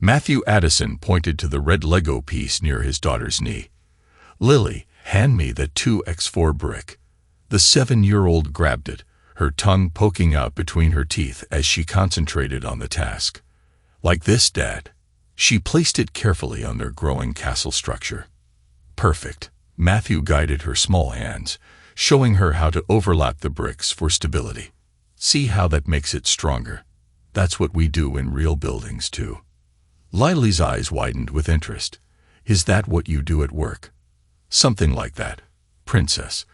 Matthew Addison pointed to the red Lego piece near his daughter's knee. "Lily, hand me that 2x4 brick." The 7-year-old grabbed it, her tongue poking out between her teeth as she concentrated on the task. "Like this, Dad." She placed it carefully on their growing castle structure. "Perfect." Matthew guided her small hands, showing her how to overlap the bricks for stability. "See how that makes it stronger? That's what we do in real buildings, too." Lily's eyes widened with interest. "Is that what you do at work?" "Something like that, Princess,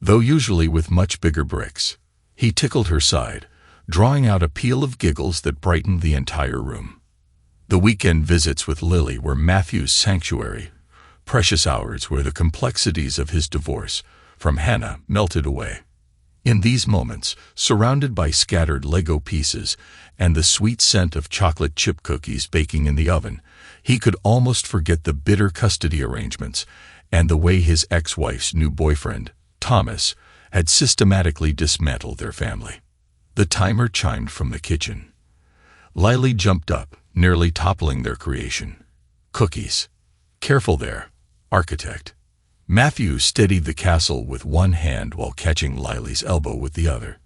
though usually with much bigger bricks." He tickled her side, drawing out a peal of giggles that brightened the entire room. The weekend visits with Lily were Matthew's sanctuary, precious hours where the complexities of his divorce from Hannah melted away. In these moments, surrounded by scattered Lego pieces and the sweet scent of chocolate chip cookies baking in the oven, he could almost forget the bitter custody arrangements and the way his ex-wife's new boyfriend, Thomas, had systematically dismantled their family. The timer chimed from the kitchen. Lily jumped up, nearly toppling their creation. "Cookies. Careful there, architect." Matthew steadied the castle with one hand while catching Lily's elbow with the other.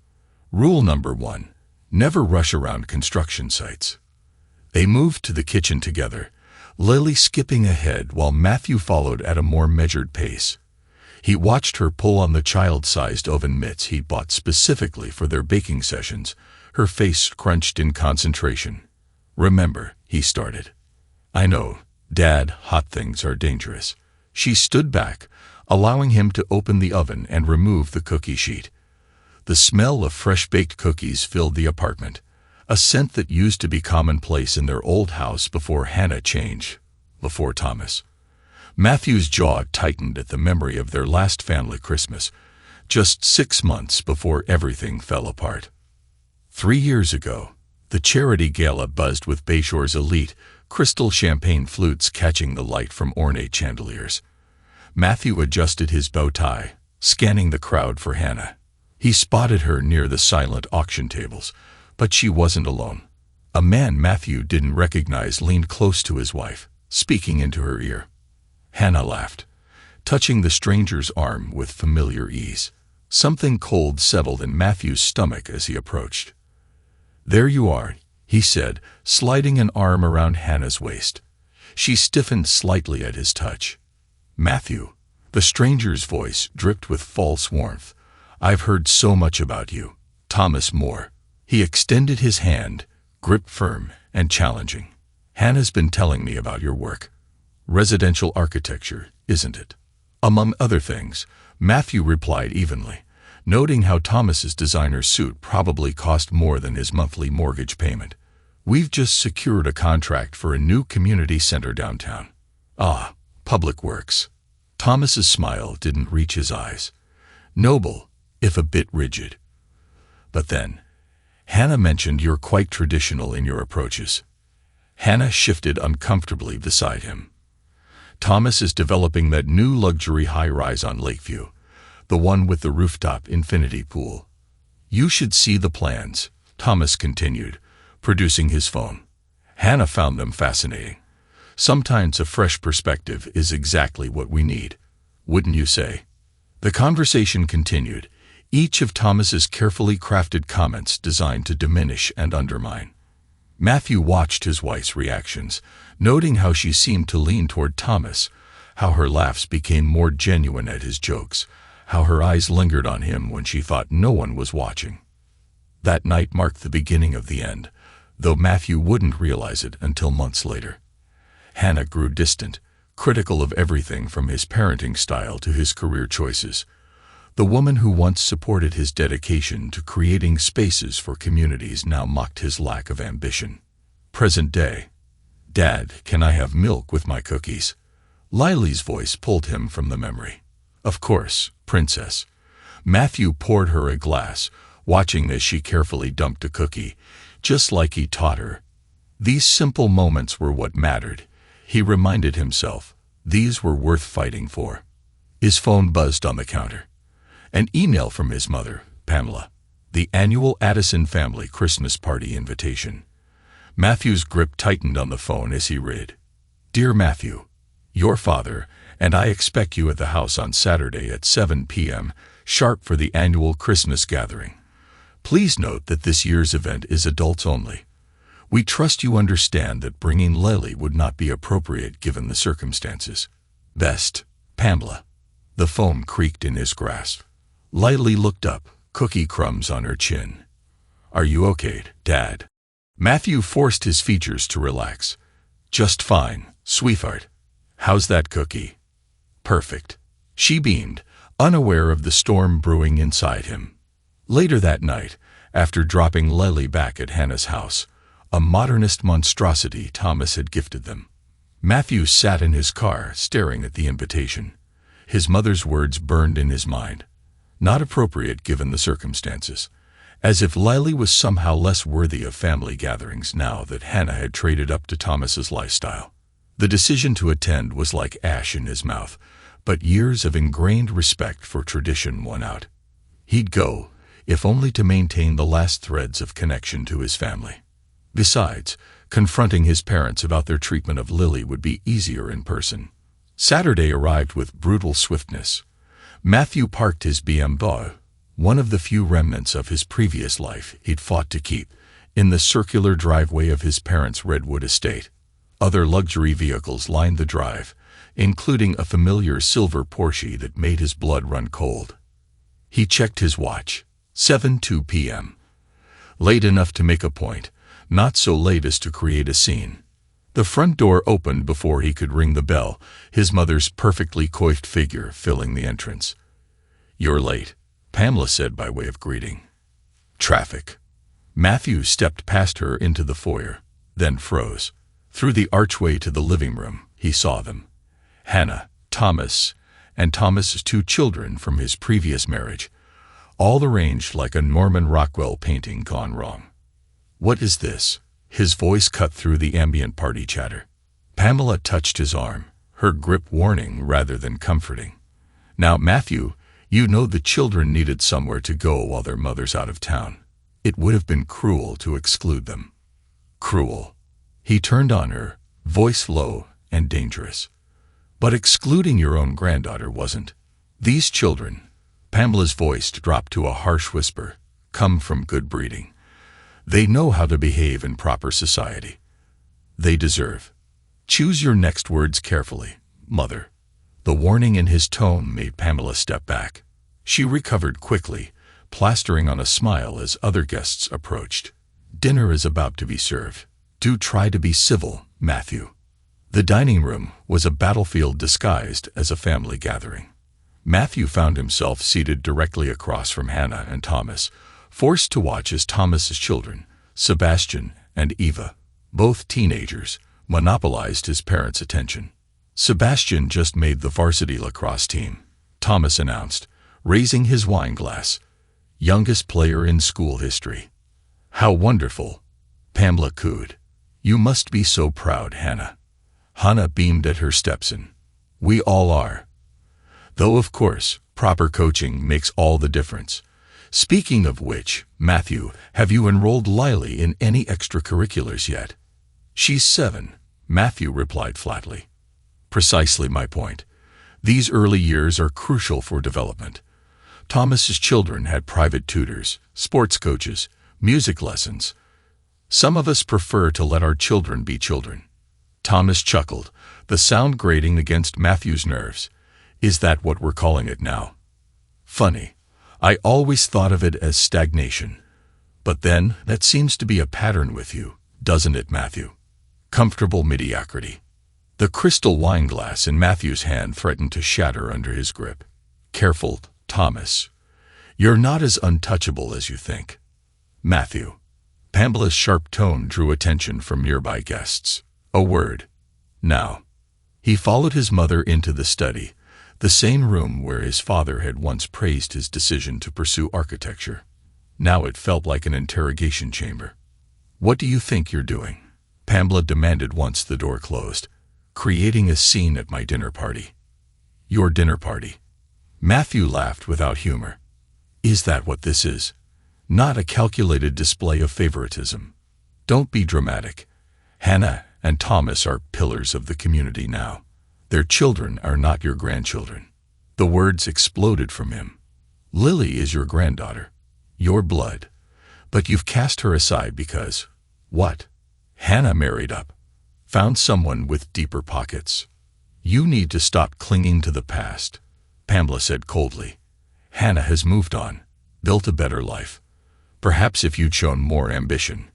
Rule number 1: never rush around construction sites. They moved to the kitchen together, Lily skipping ahead while Matthew followed at a more measured pace. He watched her pull on the child-sized oven mitts he'd bought specifically for their baking sessions, her face crunched in concentration. "Remember," he started. "I know, Dad, hot things are dangerous." She stood back, allowing him to open the oven and remove the cookie sheet. The smell of fresh-baked cookies filled the apartment, a scent that used to be commonplace in their old house before Hannah changed, before Thomas. Matthew's jaw tightened at the memory of their last family Christmas, just 6 months before everything fell apart. 3 years ago, the charity gala buzzed with Bayshore's elite, crystal champagne flutes catching the light from ornate chandeliers. Matthew adjusted his bow tie, scanning the crowd for Hannah. He spotted her near the silent auction tables, but she wasn't alone. A man Matthew didn't recognize leaned close to his wife, speaking into her ear. Hannah laughed, touching the stranger's arm with familiar ease. Something cold settled in Matthew's stomach as he approached. "There you are," he said, sliding an arm around Hannah's waist. She stiffened slightly at his touch. "Matthew," the stranger's voice dripped with false warmth, "I've heard so much about you." "Thomas More." He extended his hand, gripped firm and challenging. "Hannah's been telling me about your work. Residential architecture, isn't it?" "Among other things," Matthew replied evenly, noting how Thomas's designer suit probably cost more than his monthly mortgage payment. "We've just secured a contract for a new community center downtown." "Ah, public works." Thomas's smile didn't reach his eyes. Noble, if a bit rigid. "But then, Hannah mentioned you're quite traditional in your approaches." Hannah shifted uncomfortably beside him. "Thomas is developing that new luxury high-rise on Lakeview, the one with the rooftop infinity pool." "You should see the plans," Thomas continued, producing his phone. Hannah found them fascinating. "Sometimes a fresh perspective is exactly what we need, wouldn't you say?" The conversation continued, each of Thomas's carefully crafted comments designed to diminish and undermine. Matthew watched his wife's reactions, noting how she seemed to lean toward Thomas, how her laughs became more genuine at his jokes, how her eyes lingered on him when she thought no one was watching. That night marked the beginning of the end, though Matthew wouldn't realize it until months later. Hannah grew distant, critical of everything from his parenting style to his career choices. The woman who once supported his dedication to creating spaces for communities now mocked his lack of ambition. Present day. "Dad, can I have milk with my cookies?" Lily's voice pulled him from the memory. "Of course, Princess." Matthew poured her a glass, watching as she carefully dumped a cookie, just like he taught her. These simple moments were what mattered. He reminded himself, these were worth fighting for. His phone buzzed on the counter. An email from his mother, Pamela. The annual Addison family Christmas party invitation. Matthew's grip tightened on the phone as he read. Dear Matthew, your father and I expect you at the house on Saturday at 7 p.m. sharp for the annual Christmas gathering. Please note that this year's event is adults only. We trust you understand that bringing Lily would not be appropriate given the circumstances. Best, Pamela. The phone creaked in his grasp. Lily looked up, cookie crumbs on her chin. Are you okay, Dad? Matthew forced his features to relax. Just fine, sweetheart. How's that cookie? Perfect. She beamed, unaware of the storm brewing inside him. Later that night, after dropping Lily back at Hannah's house, a modernist monstrosity Thomas had gifted them, Matthew sat in his car staring at the invitation. His mother's words burned in his mind. Not appropriate given the circumstances. As if Lily was somehow less worthy of family gatherings now that Hannah had traded up to Thomas's lifestyle. The decision to attend was like ash in his mouth, but years of ingrained respect for tradition won out. He'd go, if only to maintain the last threads of connection to his family. Besides, confronting his parents about their treatment of Lily would be easier in person. Saturday arrived with brutal swiftness. Matthew parked his BMW, one of the few remnants of his previous life he'd fought to keep, in the circular driveway of his parents' redwood estate. Other luxury vehicles lined the drive, including a familiar silver Porsche that made his blood run cold. He checked his watch. 7:02 p.m. Late enough to make a point, not so late as to create a scene. The front door opened before he could ring the bell, his mother's perfectly coiffed figure filling the entrance. You're late, Pamela said by way of greeting. Traffic. Matthew stepped past her into the foyer, then froze. Through the archway to the living room, he saw them. Hannah, Thomas, and Thomas's 2 children from his previous marriage, all arranged like a Norman Rockwell painting gone wrong. What is this? His voice cut through the ambient party chatter. Pamela touched his arm, her grip warning rather than comforting. Now, Matthew, you know the children needed somewhere to go while their mother's out of town. It would have been cruel to exclude them. Cruel. He turned on her, voice low and dangerous. But excluding your own granddaughter wasn't. These children, Pamela's voice dropped to a harsh whisper, come from good breeding. They know how to behave in proper society. They deserve. Choose your next words carefully, mother. The warning in his tone made Pamela step back. She recovered quickly, plastering on a smile as other guests approached. Dinner is about to be served. Do try to be civil, Matthew. The dining room was a battlefield disguised as a family gathering. Matthew found himself seated directly across from Hannah and Thomas, forced to watch as Thomas's children, Sebastian and Eva, both teenagers, monopolized his parents' attention. Sebastian just made the varsity lacrosse team, Thomas announced, raising his wine glass. Youngest player in school history. How wonderful, Pamela cooed. You must be so proud, Hannah. Hannah beamed at her stepson. We all are. Though, of course, proper coaching makes all the difference. Speaking of which, Matthew, have you enrolled Lily in any extracurriculars yet? She's 7, Matthew replied flatly. Precisely my point. These early years are crucial for development. Thomas's children had private tutors, sports coaches, music lessons. Some of us prefer to let our children be children. Thomas chuckled, the sound grating against Matthew's nerves. Is that what we're calling it now? Funny. I always thought of it as stagnation. But then, that seems to be a pattern with you, doesn't it, Matthew? Comfortable mediocrity. The crystal wine glass in Matthew's hand threatened to shatter under his grip. Careful, Thomas. You're not as untouchable as you think. Matthew. Pamela's sharp tone drew attention from nearby guests. A word. Now. He followed his mother into the study, the same room where his father had once praised his decision to pursue architecture. Now it felt like an interrogation chamber. What do you think you're doing? Pamela demanded once the door closed. Creating a scene at my dinner party. Your dinner party. Matthew laughed without humor. Is that what this is? Not a calculated display of favoritism. Don't be dramatic. Hannah and Thomas are pillars of the community now. Their children are not your grandchildren. The words exploded from him. Lily is your granddaughter, your blood. But you've cast her aside because, what? Hannah married up, found someone with deeper pockets. You need to stop clinging to the past, Pamela said coldly. Hannah has moved on, built a better life. Perhaps if you'd shown more ambition.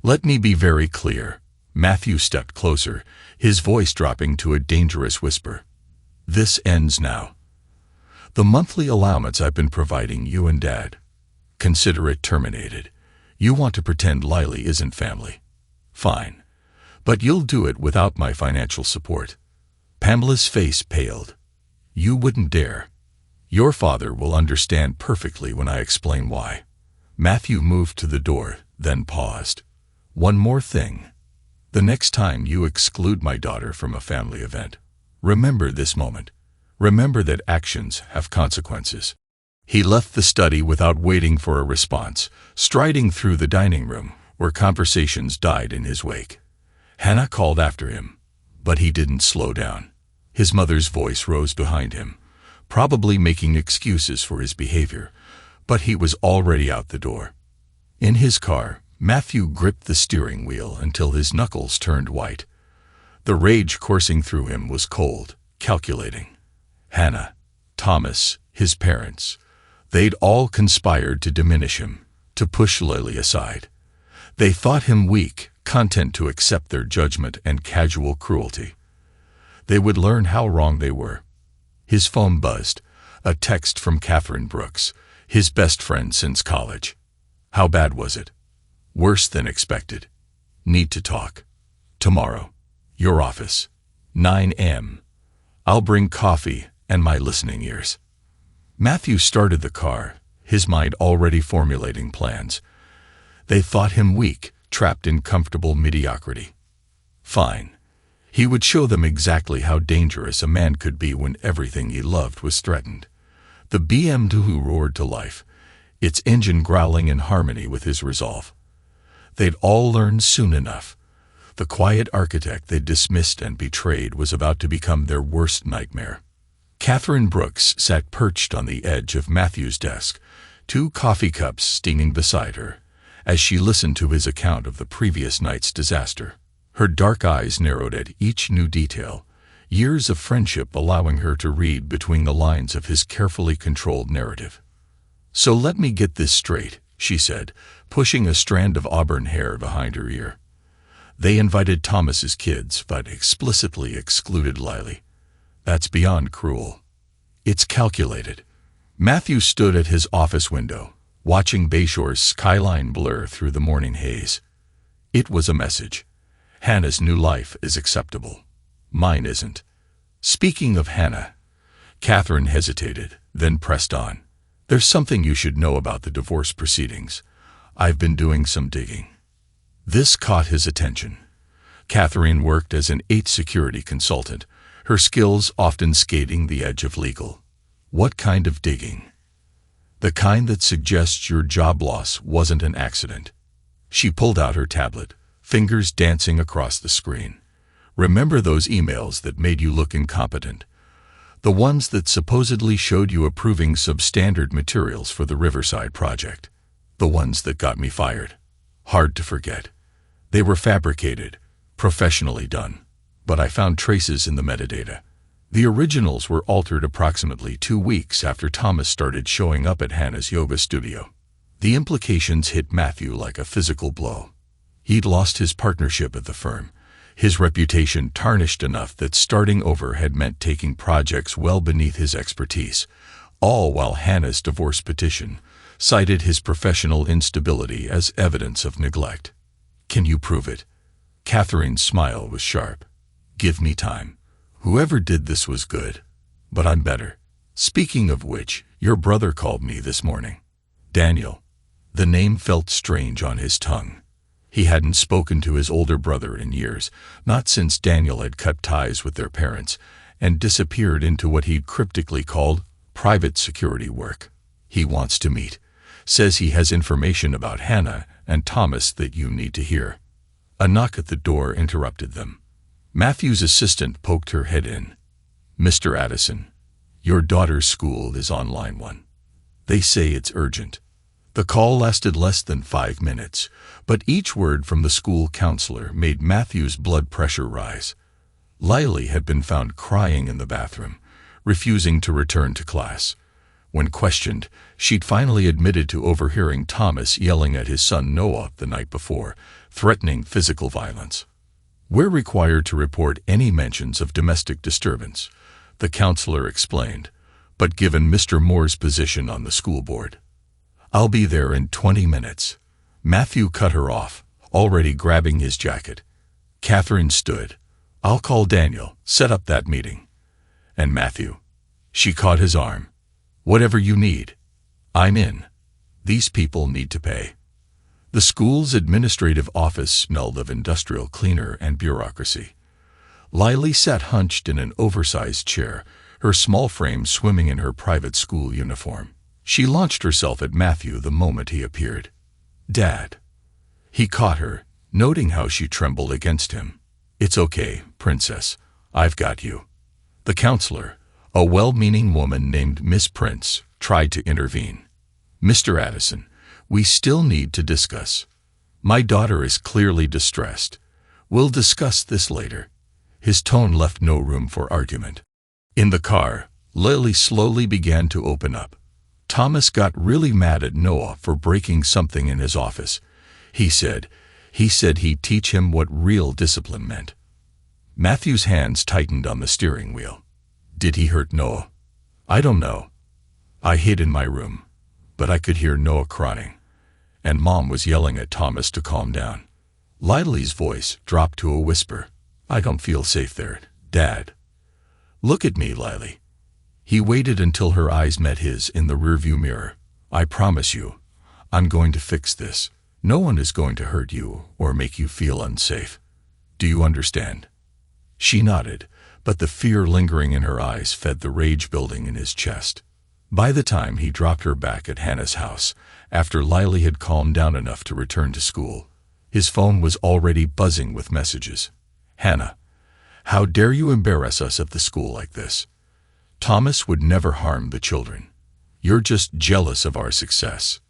Let me be very clear. Matthew stepped closer, his voice dropping to a dangerous whisper. This ends now. The monthly allowance I've been providing you and Dad, consider it terminated. You want to pretend Lily isn't family. Fine. But you'll do it without my financial support. Pamela's face paled. You wouldn't dare. Your father will understand perfectly when I explain why. Matthew moved to the door, then paused. One more thing. The next time you exclude my daughter from a family event, remember this moment. Remember that actions have consequences. He left the study without waiting for a response, striding through the dining room, where conversations died in his wake. Hannah called after him, but he didn't slow down. His mother's voice rose behind him, probably making excuses for his behavior, but he was already out the door. In his car, Matthew gripped the steering wheel until his knuckles turned white. The rage coursing through him was cold, calculating. Hannah, Thomas, his parents, they'd all conspired to diminish him, to push Lily aside. They thought him weak, content to accept their judgment and casual cruelty. They would learn how wrong they were. His phone buzzed, a text from Catherine Brooks, his best friend since college. How bad was it? Worse than expected. Need to talk. Tomorrow. Your office. 9 a.m. I'll bring coffee and my listening ears. Matthew started the car, his mind already formulating plans. They thought him weak, trapped in comfortable mediocrity. Fine. He would show them exactly how dangerous a man could be when everything he loved was threatened. The BMW roared to life, its engine growling in harmony with his resolve. They'd all learn soon enough. The quiet architect they'd dismissed and betrayed was about to become their worst nightmare. Catherine Brooks sat perched on the edge of Matthew's desk, 2 coffee cups steaming beside her, as she listened to his account of the previous night's disaster. Her dark eyes narrowed at each new detail, years of friendship allowing her to read between the lines of his carefully controlled narrative. So let me get this straight, she said, pushing a strand of auburn hair behind her ear. They invited Thomas's kids, but explicitly excluded Lily. That's beyond cruel. It's calculated. Matthew stood at his office window, watching Bayshore's skyline blur through the morning haze. It was a message. Hannah's new life is acceptable. Mine isn't. Speaking of Hannah, Catherine hesitated, then pressed on. There's something you should know about the divorce proceedings. I've been doing some digging. This caught his attention. Catherine worked as an 8 security consultant, her skills often skating the edge of legal. What kind of digging? The kind that suggests your job loss wasn't an accident. She pulled out her tablet, fingers dancing across the screen. Remember those emails that made you look incompetent? The ones that supposedly showed you approving substandard materials for the Riverside project. The ones that got me fired. Hard to forget. They were fabricated, professionally done, but I found traces in the metadata. The originals were altered approximately 2 weeks after Thomas started showing up at Hannah's yoga studio. The implications hit Matthew like a physical blow. He'd lost his partnership at the firm, his reputation tarnished enough that starting over had meant taking projects well beneath his expertise, all while Hannah's divorce petition cited his professional instability as evidence of neglect. Can you prove it? Catherine's smile was sharp. Give me time. Whoever did this was good, but I'm better. Speaking of which, your brother called me this morning. Daniel. The name felt strange on his tongue. He hadn't spoken to his older brother in years, not since Daniel had cut ties with their parents and disappeared into what he'd cryptically called private security work. He wants to meet, says he has information about Hannah and Thomas that you need to hear." A knock at the door interrupted them. Matthew's assistant poked her head in. "Mr. Addison, your daughter's school is on line 1. They say it's urgent." The call lasted less than 5 minutes, but each word from the school counselor made Matthew's blood pressure rise. Lily had been found crying in the bathroom, refusing to return to class. When questioned, she'd finally admitted to overhearing Thomas yelling at his son Noah the night before, threatening physical violence. "We're required to report any mentions of domestic disturbance," the counselor explained, "but given Mr. Moore's position on the school board." "I'll be there in 20 minutes. Matthew cut her off, already grabbing his jacket. Catherine stood. "I'll call Daniel, set up that meeting." "And Matthew?" She caught his arm. "Whatever you need. I'm in. These people need to pay." The school's administrative office smelled of industrial cleaner and bureaucracy. Lily sat hunched in an oversized chair, her small frame swimming in her private school uniform. She launched herself at Matthew the moment he appeared. "Dad." He caught her, noting how she trembled against him. "It's okay, princess. I've got you." The counselor, a well-meaning woman named Miss Prince, tried to intervene. "Mr. Addison, we still need to discuss. My daughter is clearly distressed. We'll discuss this later." His tone left no room for argument. In the car, Lily slowly began to open up. Thomas got really mad at Noah for breaking something in his office. He said he'd teach him what real discipline meant. Matthew's hands tightened on the steering wheel. "Did he hurt Noah?" "I don't know. I hid in my room, but I could hear Noah crying, and Mom was yelling at Thomas to calm down." Lily's voice dropped to a whisper. "I don't feel safe there, Dad." "Look at me, Lily." He waited until her eyes met his in the rearview mirror. "I promise you, I'm going to fix this. No one is going to hurt you or make you feel unsafe. Do you understand?" She nodded, but the fear lingering in her eyes fed the rage building in his chest. By the time he dropped her back at Hannah's house, after Lily had calmed down enough to return to school, his phone was already buzzing with messages. "Hannah, how dare you embarrass us at the school like this? Thomas would never harm the children. You're just jealous of our success.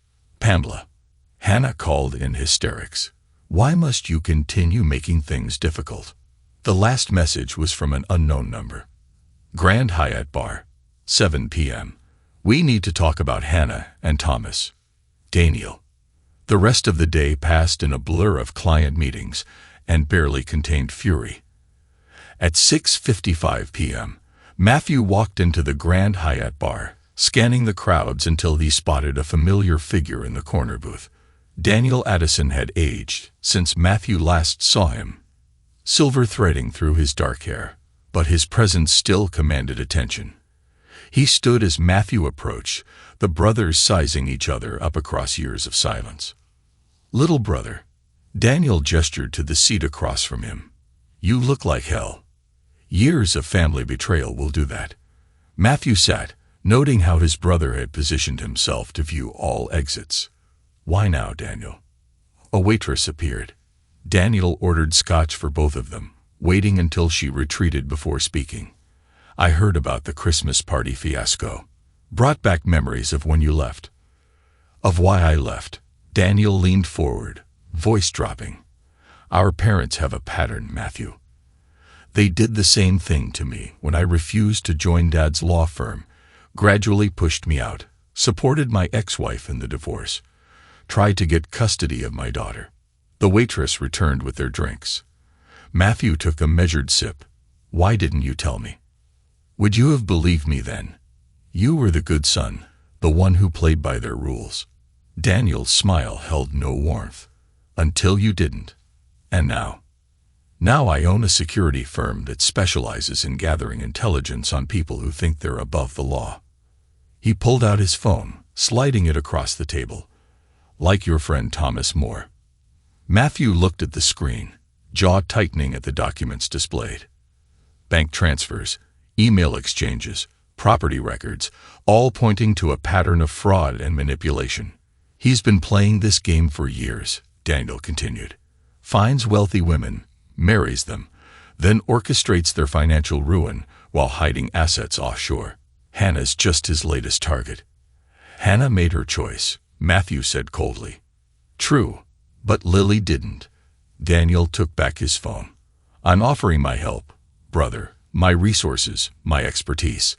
Pamela." Hannah called in hysterics. "Why must you continue making things difficult?" The last message was from an unknown number. "Grand Hyatt Bar, 7 p.m. We need to talk about Hannah and Thomas. Daniel." The rest of the day passed in a blur of client meetings and barely contained fury. At 6:55 p.m., Matthew walked into the Grand Hyatt Bar, scanning the crowds until he spotted a familiar figure in the corner booth. Daniel Addison had aged since Matthew last saw him. Silver threading through his dark hair, but his presence still commanded attention. He stood as Matthew approached, the brothers sizing each other up across years of silence. "Little brother," Daniel gestured to the seat across from him. "You look like hell. Years of family betrayal will do that." Matthew sat, noting how his brother had positioned himself to view all exits. "Why now, Daniel?" A waitress appeared. Daniel ordered scotch for both of them, waiting until she retreated before speaking. "I heard about the Christmas party fiasco. Brought back memories of when you left." "Of why I left." Daniel leaned forward, voice dropping. "Our parents have a pattern, Matthew. They did the same thing to me when I refused to join Dad's law firm, gradually pushed me out, supported my ex-wife in the divorce, tried to get custody of my daughter." The waitress returned with their drinks. Matthew took a measured sip. "Why didn't you tell me? Would you have believed me then? You were the good son, the one who played by their rules." Daniel's smile held no warmth. "Until you didn't. And now? Now I own a security firm that specializes in gathering intelligence on people who think they're above the law." He pulled out his phone, sliding it across the table. "Like your friend Thomas Moore." Matthew looked at the screen, jaw tightening at the documents displayed. Bank transfers, email exchanges, property records, all pointing to a pattern of fraud and manipulation. He's been playing this game for years, Daniel continued. Finds wealthy women, marries them, then orchestrates their financial ruin while hiding assets offshore. Hannah's just his latest target. Hannah made her choice, Matthew said coldly. True, but Lily didn't. Daniel took back his phone. I'm offering my help, brother, my resources, my expertise.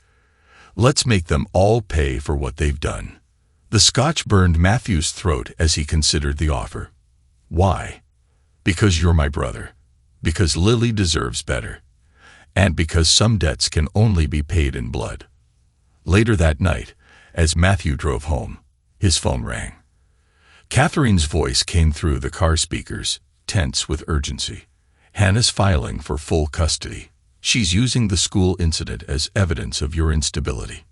Let's make them all pay for what they've done. The scotch burned Matthew's throat as he considered the offer. Why? Because you're my brother. Because Lily deserves better. And because some debts can only be paid in blood. Later that night, as Matthew drove home, his phone rang. Catherine's voice came through the car speakers, tense with urgency. Hannah's filing for full custody. She's using the school incident as evidence of your instability.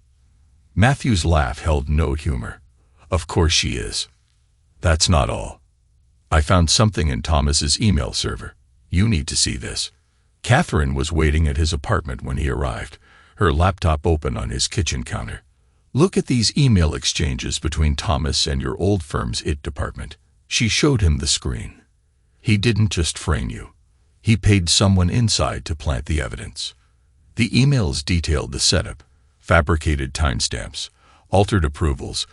Matthew's laugh held no humor. Of course she is. That's not all. I found something in Thomas's email server. You need to see this. Catherine was waiting at his apartment when he arrived, her laptop open on his kitchen counter. Look at these email exchanges between Thomas and your old firm's IT department. She showed him the screen. He didn't just frame you. He paid someone inside to plant the evidence. The emails detailed the setup, fabricated timestamps, altered approvals,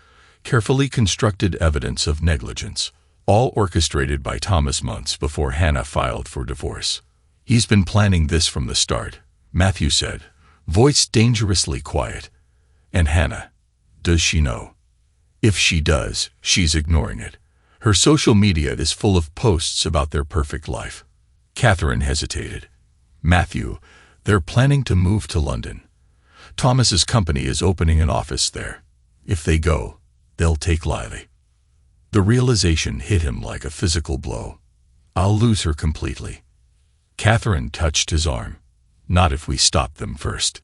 carefully constructed evidence of negligence, all orchestrated by Thomas months before Hannah filed for divorce. He's been planning this from the start, Matthew said, voice dangerously quiet. And Hannah, does she know? If she does, she's ignoring it. Her social media is full of posts about their perfect life. Catherine hesitated. Matthew, they're planning to move to London. Thomas's company is opening an office there. If they go, they'll take Lily. The realization hit him like a physical blow. I'll lose her completely. Catherine touched his arm. Not if we stop them first.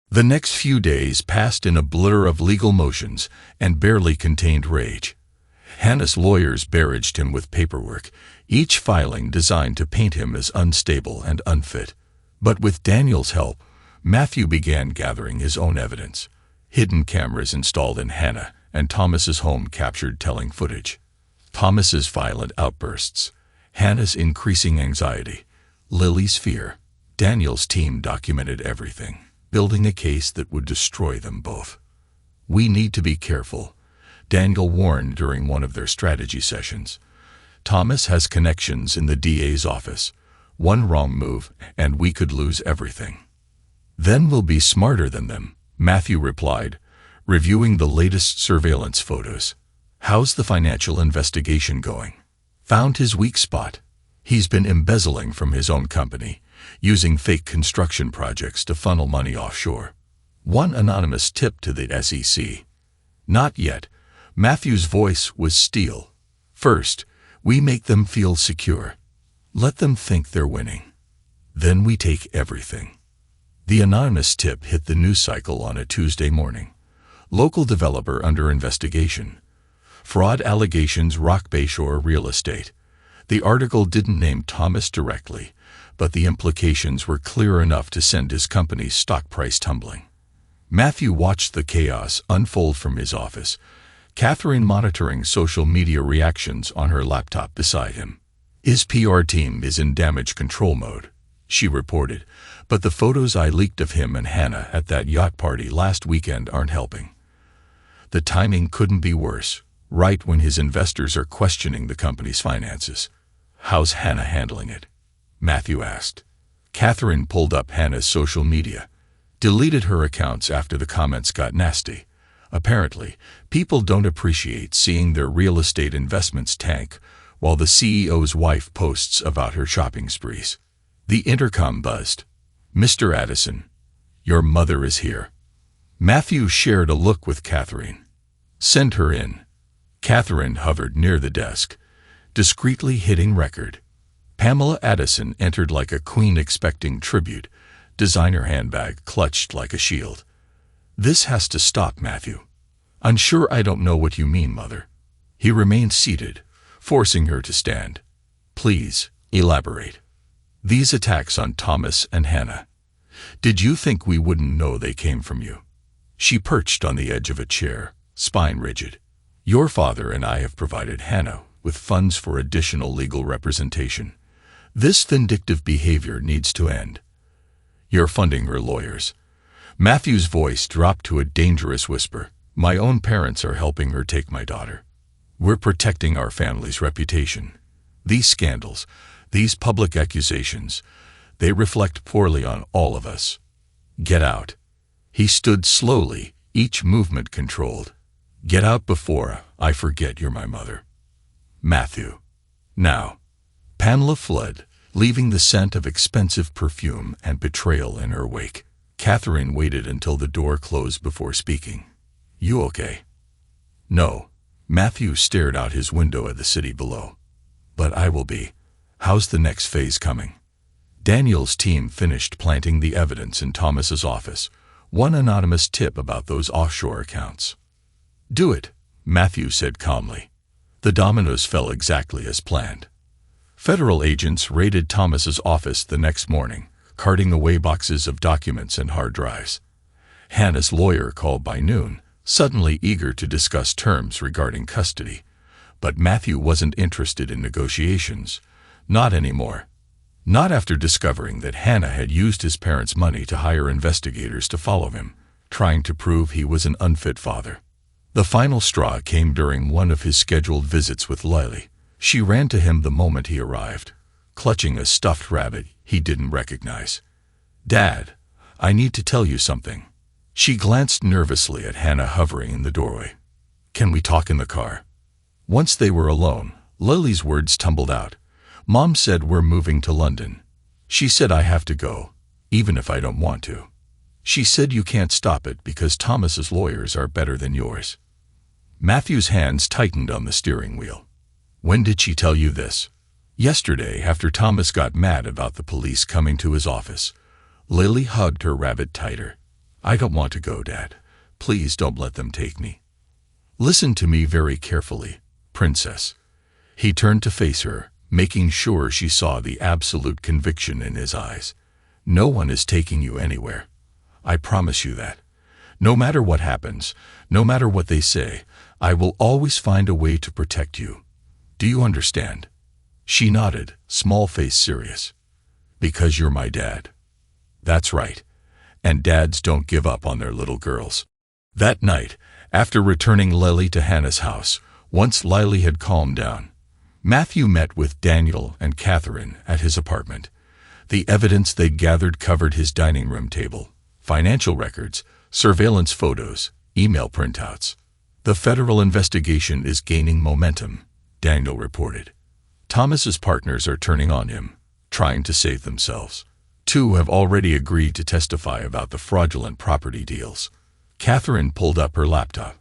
The next few days passed in a blur of legal motions and barely contained rage. Hannah's lawyers barraged him with paperwork, each filing designed to paint him as unstable and unfit. But with Daniel's help, Matthew began gathering his own evidence. Hidden cameras installed in Hannah and Thomas's home captured telling footage. Thomas's violent outbursts, Hannah's increasing anxiety, Lily's fear. Daniel's team documented everything, building a case that would destroy them both. We need to be careful, Daniel warned during one of their strategy sessions. Thomas has connections in the DA's office. One wrong move, and we could lose everything. Then we'll be smarter than them, Matthew replied, reviewing the latest surveillance photos. How's the financial investigation going? Found his weak spot. He's been embezzling from his own company, using fake construction projects to funnel money offshore. One anonymous tip to the SEC. Not yet. Matthew's voice was steel. First, we make them feel secure. Let them think they're winning. Then we take everything. The anonymous tip hit the news cycle on a Tuesday morning. Local developer under investigation. Fraud allegations rock Bayshore real estate. The article didn't name Thomas directly, but the implications were clear enough to send his company's stock price tumbling. Matthew watched the chaos unfold from his office, Catherine monitoring social media reactions on her laptop beside him. His PR team is in damage control mode, she reported, but the photos I leaked of him and Hannah at that yacht party last weekend aren't helping. The timing couldn't be worse, right when his investors are questioning the company's finances. How's Hannah handling it? Matthew asked. Catherine pulled up Hannah's social media, deleted her accounts after the comments got nasty. Apparently, people don't appreciate seeing their real estate investments tank while the CEO's wife posts about her shopping sprees. The intercom buzzed. Mr. Addison, your mother is here. Matthew shared a look with Catherine. Send her in. Catherine hovered near the desk, discreetly hitting record. Pamela Addison entered like a queen expecting tribute, designer handbag clutched like a shield. This has to stop, Matthew. Unsure I don't know what you mean, Mother. He remained seated, forcing her to stand. Please, elaborate. These attacks on Thomas and Hannah. Did you think we wouldn't know they came from you? She perched on the edge of a chair, spine rigid. Your father and I have provided Hannah with funds for additional legal representation. This vindictive behavior needs to end. You're funding her lawyers." Matthew's voice dropped to a dangerous whisper. "My own parents are helping her take my daughter. We're protecting our family's reputation. These scandals, these public accusations, they reflect poorly on all of us. Get out." He stood slowly, each movement controlled. "Get out before I forget you're my mother." Matthew. Now. Pamela fled, leaving the scent of expensive perfume and betrayal in her wake. Catherine waited until the door closed before speaking. "You okay?" "No." Matthew stared out his window at the city below. "But I will be. How's the next phase coming?" Daniel's team finished planting the evidence in Thomas's office. One anonymous tip about those offshore accounts. "Do it," Matthew said calmly. The dominoes fell exactly as planned. Federal agents raided Thomas's office the next morning, carting away boxes of documents and hard drives. Hannah's lawyer called by noon, suddenly eager to discuss terms regarding custody. But Matthew wasn't interested in negotiations. Not anymore. Not after discovering that Hannah had used his parents' money to hire investigators to follow him, trying to prove he was an unfit father. The final straw came during one of his scheduled visits with Lily. She ran to him the moment he arrived, clutching a stuffed rabbit he didn't recognize. "Dad, I need to tell you something." She glanced nervously at Hannah hovering in the doorway. "Can we talk in the car?" Once they were alone, Lily's words tumbled out. "Mom said we're moving to London. She said I have to go, even if I don't want to. She said you can't stop it because Thomas's lawyers are better than yours." Matthew's hands tightened on the steering wheel. "When did she tell you this?" "Yesterday, after Thomas got mad about the police coming to his office." Lily hugged her rabbit tighter. "I don't want to go, Dad. Please don't let them take me." "Listen to me very carefully, Princess." He turned to face her, making sure she saw the absolute conviction in his eyes. "No one is taking you anywhere. I promise you that. No matter what happens, no matter what they say, I will always find a way to protect you. Do you understand?" She nodded, small face serious. "Because you're my dad." "That's right. And dads don't give up on their little girls." That night, after returning Lily to Hannah's house, once Lily had calmed down, Matthew met with Daniel and Catherine at his apartment. The evidence they'd gathered covered his dining room table, financial records, surveillance photos, email printouts. "The federal investigation is gaining momentum," Daniel reported. "Thomas's partners are turning on him, trying to save themselves. 2 have already agreed to testify about the fraudulent property deals." Catherine pulled up her laptop.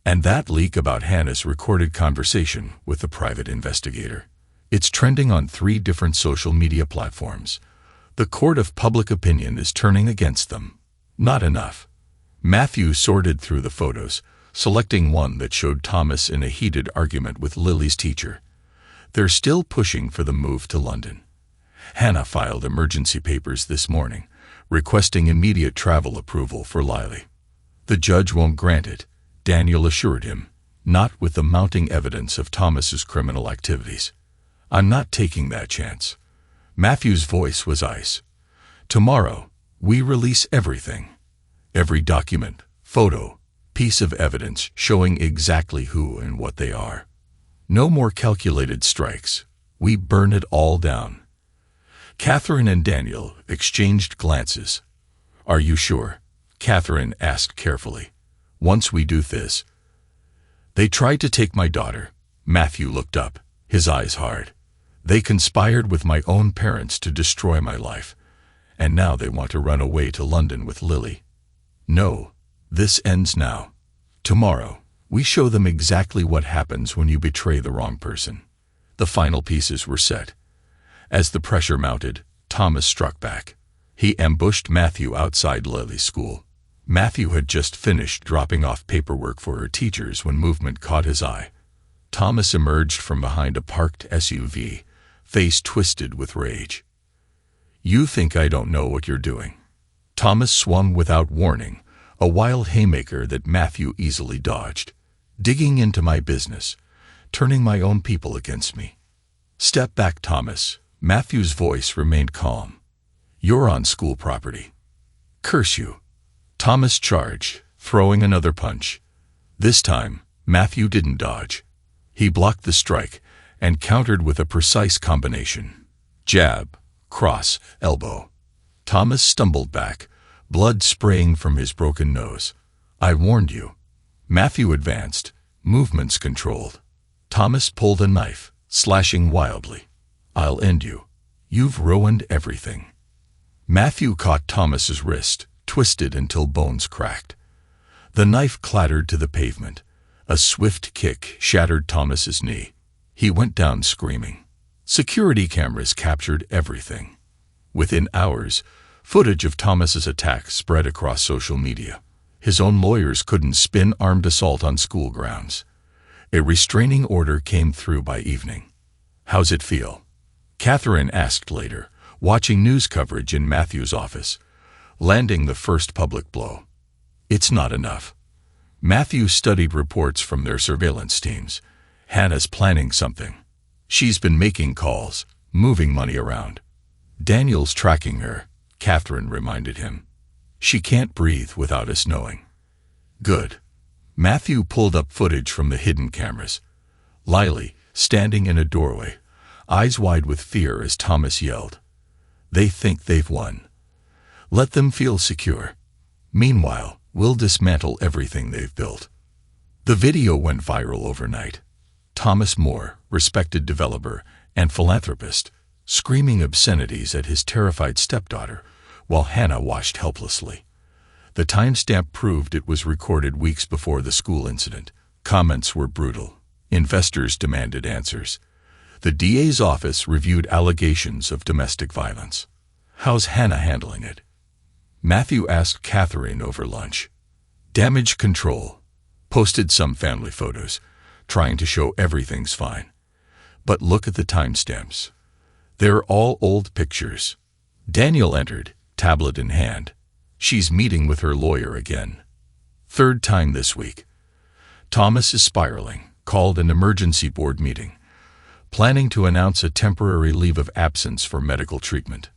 "And that leak about Hannah's recorded conversation with the private investigator. It's trending on 3 different social media platforms. The court of public opinion is turning against them." Not enough. Matthew sorted through the photos, selecting one that showed Thomas in a heated argument with Lily's teacher. They're still pushing for the move to London. Hannah filed emergency papers this morning, requesting immediate travel approval for Lily. "The judge won't grant it," Daniel assured him, "not with the mounting evidence of Thomas's criminal activities." "I'm not taking that chance." Matthew's voice was ice. "Tomorrow, we release everything. Every document, photo, piece of evidence showing exactly who and what they are. No more calculated strikes. We burn it all down." Catherine and Daniel exchanged glances. "Are you sure?" Catherine asked carefully. "Once we do this." "They tried to take my daughter." Matthew looked up, his eyes hard. "They conspired with my own parents to destroy my life. And now they want to run away to London with Lily. No, this ends now. Tomorrow, we show them exactly what happens when you betray the wrong person." The final pieces were set. As the pressure mounted, Thomas struck back. He ambushed Matthew outside Lily's school. Matthew had just finished dropping off paperwork for her teachers when movement caught his eye. Thomas emerged from behind a parked SUV, face twisted with rage. "You think I don't know what you're doing?" Thomas swung without warning, a wild haymaker that Matthew easily dodged. digging into my business, turning my own people against me. Step back, Thomas. Matthew's voice remained calm. You're on school property. Curse you. Thomas charged, throwing another punch. This time, Matthew didn't dodge. He blocked the strike and countered with a precise combination. Jab, cross, elbow. Thomas stumbled back, blood spraying from his broken nose. I warned you. Matthew advanced, movements controlled. Thomas pulled a knife, slashing wildly. I'll end you. You've ruined everything. Matthew caught Thomas's wrist, twisted until bones cracked. The knife clattered to the pavement. A swift kick shattered Thomas's knee. He went down screaming. Security cameras captured everything. Within hours, footage of Thomas's attack spread across social media. His own lawyers couldn't spin armed assault on school grounds. A restraining order came through by evening. How's it feel? Catherine asked later, watching news coverage in Matthew's office, landing the first public blow. It's not enough. Matthew studied reports from their surveillance teams. Hannah's planning something. She's been making calls, moving money around. Daniel's tracking her, Catherine reminded him. She can't breathe without us knowing. Good. Matthew pulled up footage from the hidden cameras. Lily, standing in a doorway, eyes wide with fear as Thomas yelled. They think they've won. Let them feel secure. Meanwhile, we'll dismantle everything they've built. The video went viral overnight. Thomas Moore, respected developer and philanthropist, screaming obscenities at his terrified stepdaughter, while Hannah watched helplessly. The timestamp proved it was recorded weeks before the school incident. Comments were brutal. Investors demanded answers. The DA's office reviewed allegations of domestic violence. How's Hannah handling it? Matthew asked Catherine over lunch. Damage control. Posted some family photos, trying to show everything's fine. But look at the timestamps. They're all old pictures. Daniel entered, tablet in hand. She's meeting with her lawyer again. Third time this week. Thomas is spiraling, called an emergency board meeting, planning to announce a temporary leave of absence for medical treatment.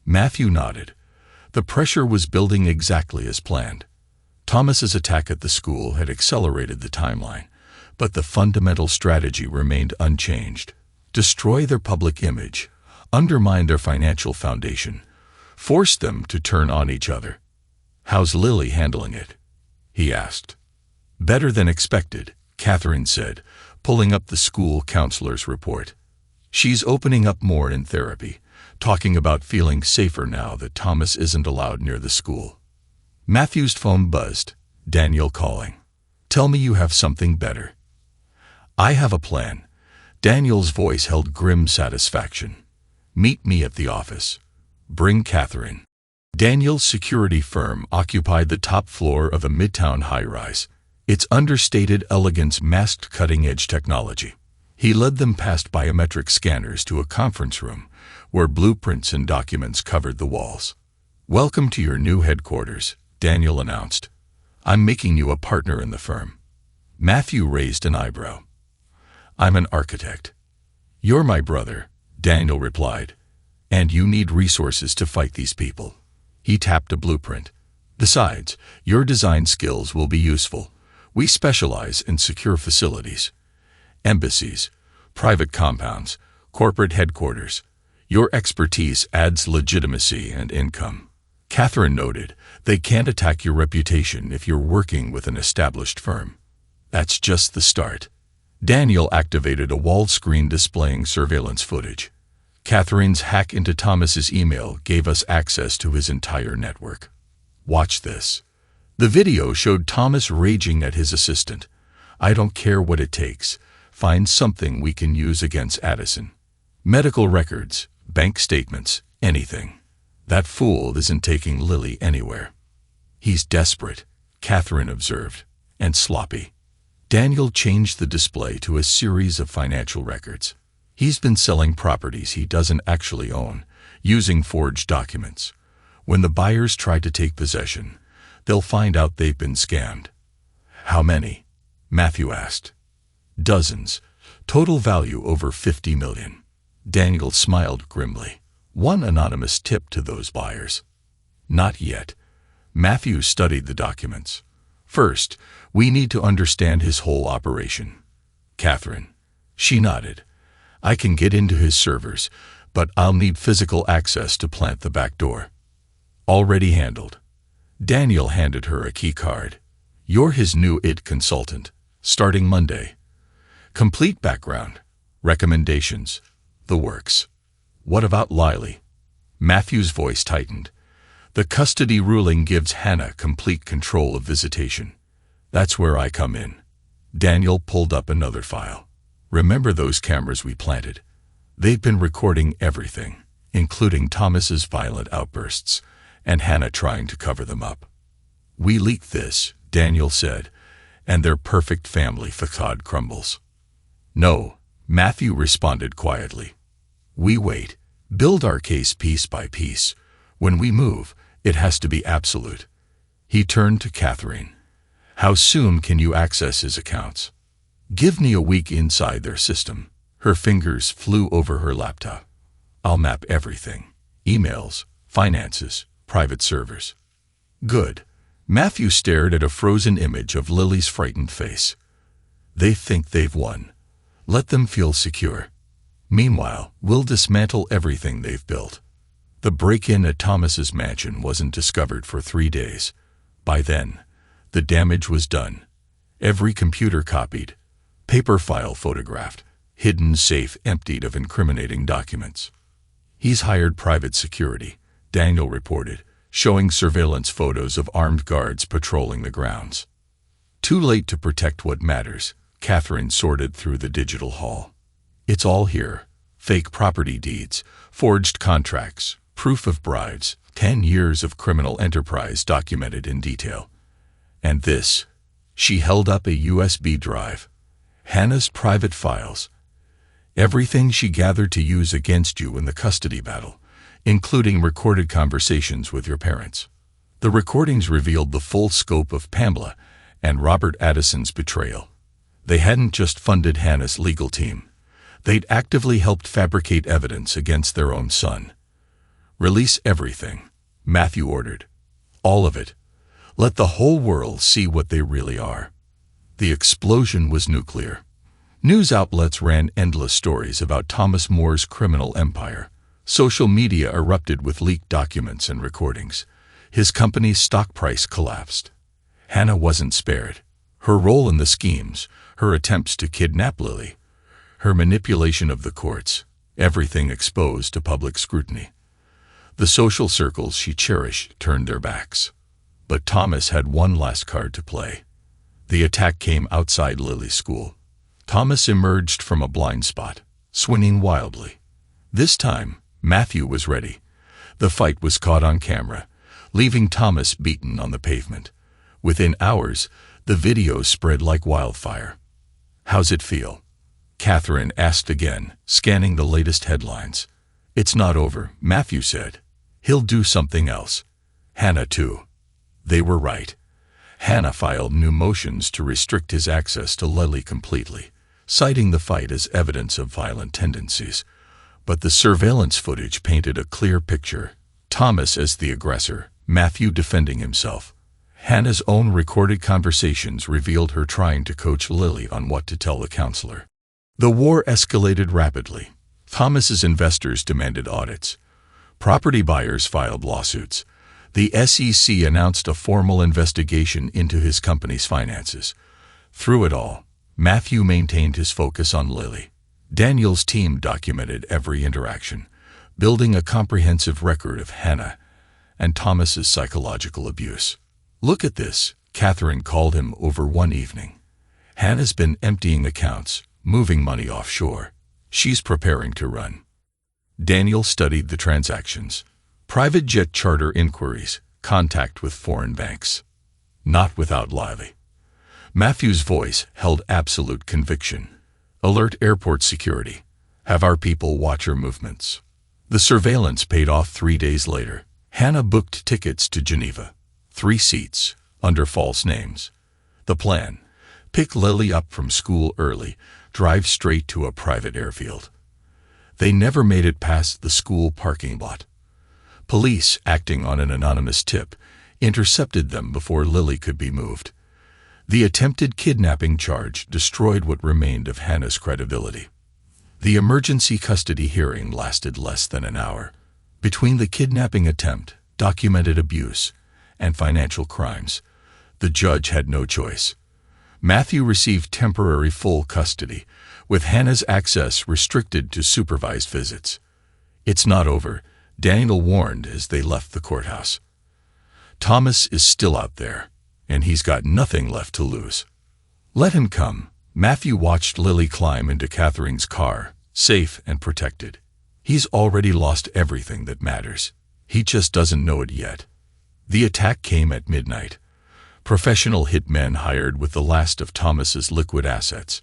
Matthew nodded. The pressure was building exactly as planned. Thomas's attack at the school had accelerated the timeline, but the fundamental strategy remained unchanged. Destroy their public image, undermine their financial foundation, force them to turn on each other. How's Lily handling it? He asked. Better than expected, Catherine said, pulling up the school counselor's report. She's opening up more in therapy, talking about feeling safer now that Thomas isn't allowed near the school. Matthew's phone buzzed. Daniel calling. Tell me you have something better. I have a plan. Daniel's voice held grim satisfaction. Meet me at the office. Bring Catherine. Daniel's security firm occupied the top floor of a midtown high-rise, its understated elegance masked cutting-edge technology. He led them past biometric scanners to a conference room where blueprints and documents covered the walls. Welcome to your new headquarters, Daniel announced. I'm making you a partner in the firm. Matthew raised an eyebrow. I'm an architect. You're my brother, Daniel replied, and you need resources to fight these people. He tapped a blueprint. Besides, your design skills will be useful. We specialize in secure facilities. Embassies, private compounds, corporate headquarters. Your expertise adds legitimacy and income. Catherine noted, they can't attack your reputation if you're working with an established firm. That's just the start. Daniel activated a wall screen displaying surveillance footage. Catherine's hack into Thomas's email gave us access to his entire network. Watch this. The video showed Thomas raging at his assistant. I don't care what it takes. Find something we can use against Addison. Medical records, bank statements, anything. That fool isn't taking Lily anywhere. He's desperate, Catherine observed, and sloppy. Daniel changed the display to a series of financial records. He's been selling properties he doesn't actually own, using forged documents. When the buyers try to take possession, they'll find out they've been scammed. How many? Matthew asked. Dozens. Total value over 50 million. Daniel smiled grimly. One anonymous tip to those buyers. Not yet. Matthew studied the documents. First, we need to understand his whole operation. Catherine. She nodded. I can get into his servers, but I'll need physical access to plant the back door. Already handled. Daniel handed her a key card. You're his new IT consultant, starting Monday. Complete background, recommendations, the works. What about Lily? Matthew's voice tightened. The custody ruling gives Hannah complete control of visitation. That's where I come in. Daniel pulled up another file. Remember those cameras we planted? They've been recording everything, including Thomas's violent outbursts, and Hannah trying to cover them up. We leaked this, Daniel said, and their perfect family facade crumbles. No, Matthew responded quietly. We wait, build our case piece by piece. When we move, it has to be absolute. He turned to Catherine. How soon can you access his accounts? Give me a week inside their system. Her fingers flew over her laptop. I'll map everything. Emails, finances, private servers. Good. Matthew stared at a frozen image of Lily's frightened face. They think they've won. Let them feel secure. Meanwhile, we'll dismantle everything they've built. The break-in at Thomas's mansion wasn't discovered for 3 days. By then, the damage was done. Every computer copied, paper file photographed, hidden safe emptied of incriminating documents. He's hired private security, Daniel reported, showing surveillance photos of armed guards patrolling the grounds. Too late to protect what matters, Catherine sorted through the digital haul. It's all here. Fake property deeds, forged contracts, proof of bribes, 10 years of criminal enterprise documented in detail. And this. She held up a USB drive. Hannah's private files. Everything she gathered to use against you in the custody battle, including recorded conversations with your parents. The recordings revealed the full scope of Pamela and Robert Addison's betrayal. They hadn't just funded Hannah's legal team. They'd actively helped fabricate evidence against their own son. Release everything, Matthew ordered. All of it. Let the whole world see what they really are. The explosion was nuclear. News outlets ran endless stories about Thomas More's criminal empire. Social media erupted with leaked documents and recordings. His company's stock price collapsed. Hannah wasn't spared. Her role in the schemes, her attempts to kidnap Lily, her manipulation of the courts, everything exposed to public scrutiny. The social circles she cherished turned their backs. But Thomas had one last card to play. The attack came outside Lily's school. Thomas emerged from a blind spot, swinging wildly. This time, Matthew was ready. The fight was caught on camera, leaving Thomas beaten on the pavement. Within hours, the video spread like wildfire. How's it feel? Catherine asked again, scanning the latest headlines. It's not over, Matthew said. He'll do something else. Hannah too. They were right. Hannah filed new motions to restrict his access to Lily completely, citing the fight as evidence of violent tendencies. But the surveillance footage painted a clear picture. Thomas as the aggressor, Matthew defending himself. Hannah's own recorded conversations revealed her trying to coach Lily on what to tell the counselor. The war escalated rapidly. Thomas's investors demanded audits. Property buyers filed lawsuits. The SEC announced a formal investigation into his company's finances. Through it all, Matthew maintained his focus on Lily. Daniel's team documented every interaction, building a comprehensive record of Hannah and Thomas's psychological abuse. Look at this, Catherine called him over one evening. Hannah's been emptying accounts, moving money offshore. She's preparing to run. Daniel studied the transactions. Private jet charter inquiries, contact with foreign banks. Not without Lily. Matthew's voice held absolute conviction. Alert airport security. Have our people watch her movements. The surveillance paid off 3 days later. Hannah booked tickets to Geneva. 3 seats, under false names. The plan: Pick Lily up from school early, drive straight to a private airfield. They never made it past the school parking lot. Police, acting on an anonymous tip, intercepted them before Lily could be moved. The attempted kidnapping charge destroyed what remained of Hannah's credibility. The emergency custody hearing lasted less than an hour. Between the kidnapping attempt, documented abuse, and financial crimes, the judge had no choice. Matthew received temporary full custody, with Hannah's access restricted to supervised visits. "It's not over," Daniel warned as they left the courthouse. "Thomas is still out there, and he's got nothing left to lose. Let him come." Matthew watched Lily climb into Catherine's car, safe and protected. He's already lost everything that matters. He just doesn't know it yet. The attack came at midnight. Professional hitmen hired with the last of Thomas's liquid assets.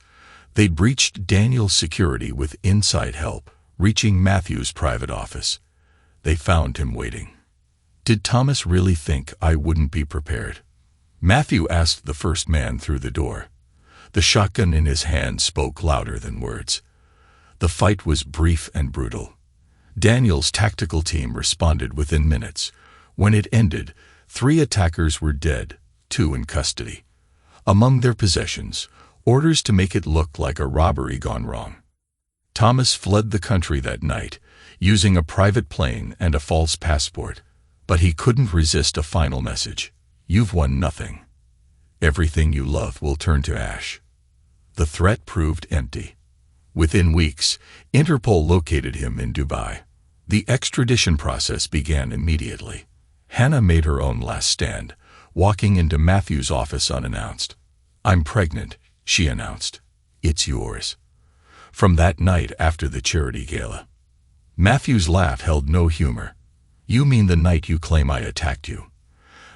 They'd breached Daniel's security with inside help, reaching Matthew's private office. They found him waiting. "Did Thomas really think I wouldn't be prepared?" Matthew asked the first man through the door. The shotgun in his hand spoke louder than words. The fight was brief and brutal. Daniel's tactical team responded within minutes. When it ended, 3 attackers were dead, 2 in custody. Among their possessions, orders to make it look like a robbery gone wrong. Thomas fled the country that night, using a private plane and a false passport, but he couldn't resist a final message. "You've won nothing. Everything you love will turn to ash." The threat proved empty. Within weeks, Interpol located him in Dubai. The extradition process began immediately. Hannah made her own last stand, walking into Matthew's office unannounced. "I'm pregnant," she announced. "It's yours." From that night after the charity gala. Matthew's laugh held no humor. "You mean the night you claim I attacked you?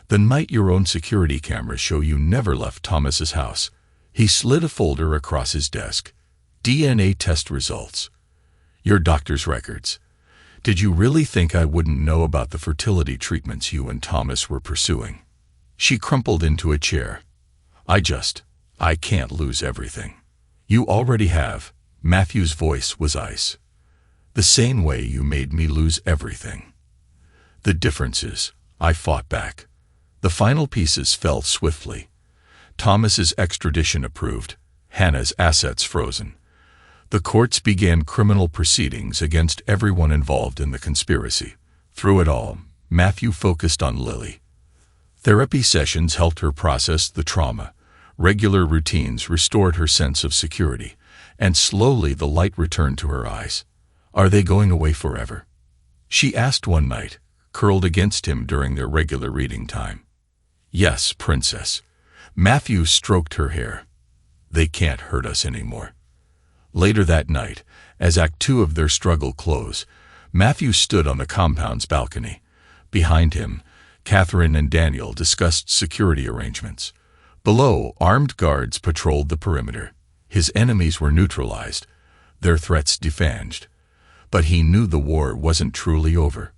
The night your own security cameras show you never left Thomas's house." He slid a folder across his desk. "DNA test results. Your doctor's records. Did you really think I wouldn't know about the fertility treatments you and Thomas were pursuing?" She crumpled into a chair. I can't lose everything." "You already have." Matthew's voice was ice. "The same way you made me lose everything. The difference is, I fought back." The final pieces fell swiftly. Thomas's extradition approved, Hannah's assets frozen. The courts began criminal proceedings against everyone involved in the conspiracy. Through it all, Matthew focused on Lily. Therapy sessions helped her process the trauma. Regular routines restored her sense of security, and slowly the light returned to her eyes. "Are they going away forever?" she asked one night, curled against him during their regular reading time. "Yes, princess." Matthew stroked her hair. "They can't hurt us anymore." Later that night, as Act 2 of their struggle closed, Matthew stood on the compound's balcony. Behind him, Catherine and Daniel discussed security arrangements. Below, armed guards patrolled the perimeter. His enemies were neutralized, their threats defanged. But he knew the war wasn't truly over.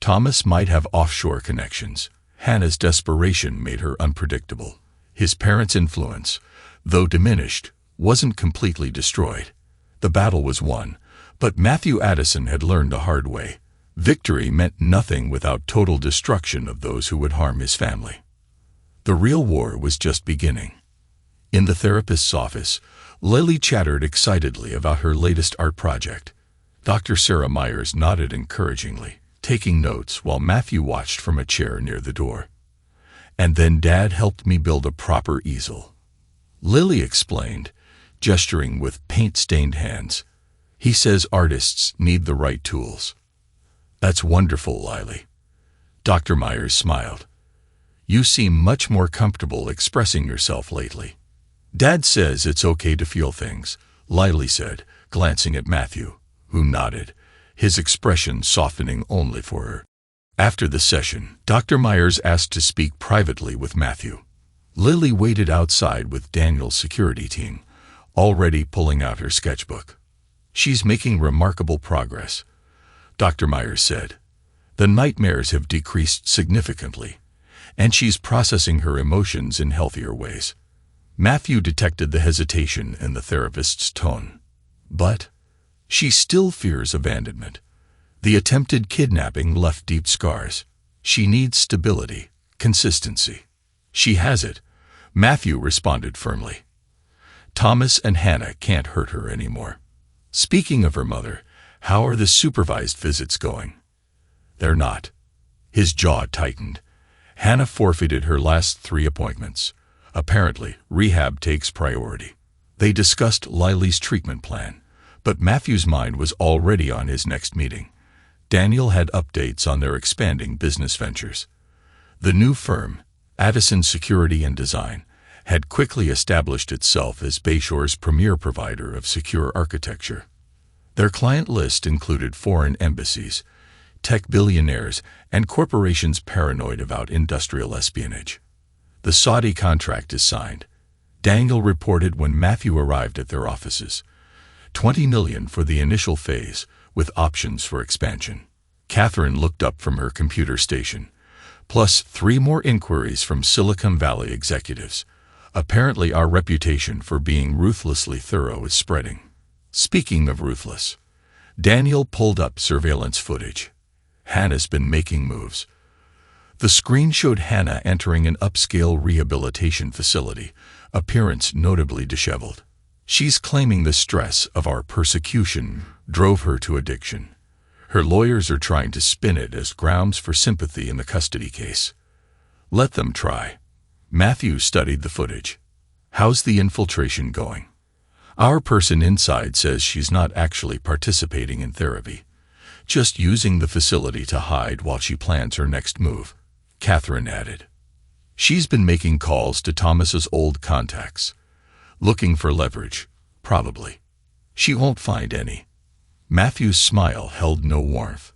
Thomas might have offshore connections. Hannah's desperation made her unpredictable. His parents' influence, though diminished, wasn't completely destroyed. The battle was won, but Matthew Addison had learned the hard way. Victory meant nothing without total destruction of those who would harm his family. The real war was just beginning. In the therapist's office, Lily chattered excitedly about her latest art project. Dr. Sarah Myers nodded encouragingly, taking notes while Matthew watched from a chair near the door. "And then Dad helped me build a proper easel," Lily explained, gesturing with paint-stained hands. "He says artists need the right tools." "That's wonderful, Lily." Dr. Myers smiled. "You seem much more comfortable expressing yourself lately." "Dad says it's okay to feel things," Lily said, glancing at Matthew, who nodded, his expression softening only for her. After the session, Dr. Myers asked to speak privately with Matthew. Lily waited outside with Daniel's security team, already pulling out her sketchbook. "She's making remarkable progress," Dr. Myers said. "The nightmares have decreased significantly, and she's processing her emotions in healthier ways." Matthew detected the hesitation in the therapist's tone. But she still fears abandonment. The attempted kidnapping left deep scars. She needs stability, consistency. She has it, Matthew responded firmly. Thomas and Hannah can't hurt her anymore. Speaking of her mother, how are the supervised visits going? They're not. His jaw tightened. Hannah forfeited her last 3 appointments. Apparently, rehab takes priority. They discussed Lily's treatment plan, but Matthew's mind was already on his next meeting. Daniel had updates on their expanding business ventures. The new firm, Addison Security and Design, had quickly established itself as Bayshore's premier provider of secure architecture. Their client list included foreign embassies, tech billionaires, and corporations paranoid about industrial espionage. The Saudi contract is signed, Daniel reported when Matthew arrived at their offices. $20 million for the initial phase, with options for expansion. Catherine looked up from her computer station, plus 3 more inquiries from Silicon Valley executives. Apparently our reputation for being ruthlessly thorough is spreading. Speaking of ruthless, Daniel pulled up surveillance footage. Hannah's been making moves. The screen showed Hannah entering an upscale rehabilitation facility, appearance notably disheveled. She's claiming the stress of our persecution drove her to addiction. Her lawyers are trying to spin it as grounds for sympathy in the custody case. Let them try. Matthew studied the footage. How's the infiltration going? Our person inside says she's not actually participating in therapy, just using the facility to hide while she plans her next move, Catherine added. She's been making calls to Thomas's old contacts, looking for leverage, probably. She won't find any. Matthew's smile held no warmth.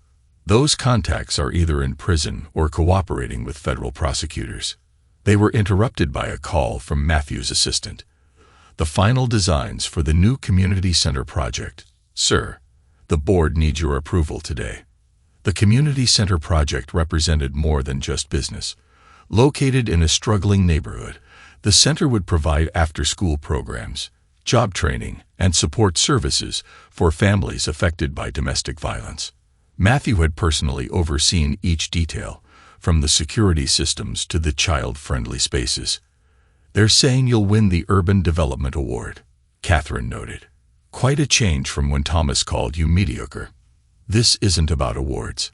Those contacts are either in prison or cooperating with federal prosecutors. They were interrupted by a call from Matthew's assistant. The final designs for the new community center project. Sir, the board needs your approval today. The community center project represented more than just business. Located in a struggling neighborhood, the center would provide after-school programs, job training, and support services for families affected by domestic violence. Matthew had personally overseen each detail, from the security systems to the child-friendly spaces. They're saying you'll win the Urban Development Award, Catherine noted. Quite a change from when Thomas called you mediocre. This isn't about awards.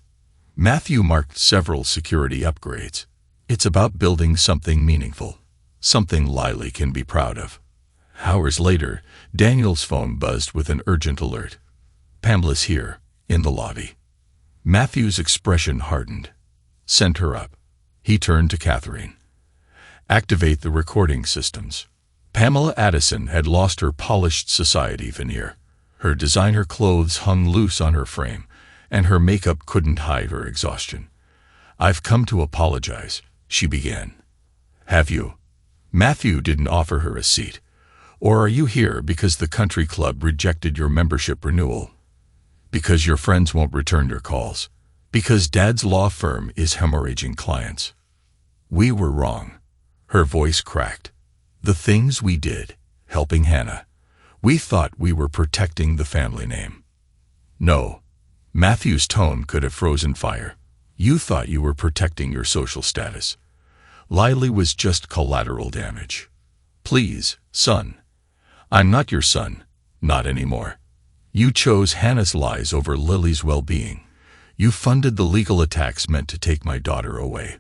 Matthew marked several security upgrades. It's about building something meaningful, something Lily can be proud of. Hours later, Daniel's phone buzzed with an urgent alert. Pamela's here, in the lobby. Matthew's expression hardened. Send her up. He turned to Catherine. Activate the recording systems. Pamela Addison had lost her polished society veneer. Her designer clothes hung loose on her frame, and her makeup couldn't hide her exhaustion. I've come to apologize, she began. Have you? Matthew didn't offer her a seat. Or are you here because the country club rejected your membership renewal? Because your friends won't return your calls? Because Dad's law firm is hemorrhaging clients? We were wrong. Her voice cracked. The things we did, helping Hannah. We thought we were protecting the family name. No. Matthew's tone could have frozen fire. You thought you were protecting your social status. Lily was just collateral damage. Please, son. I'm not your son. Not anymore. You chose Hannah's lies over Lily's well-being. You funded the legal attacks meant to take my daughter away.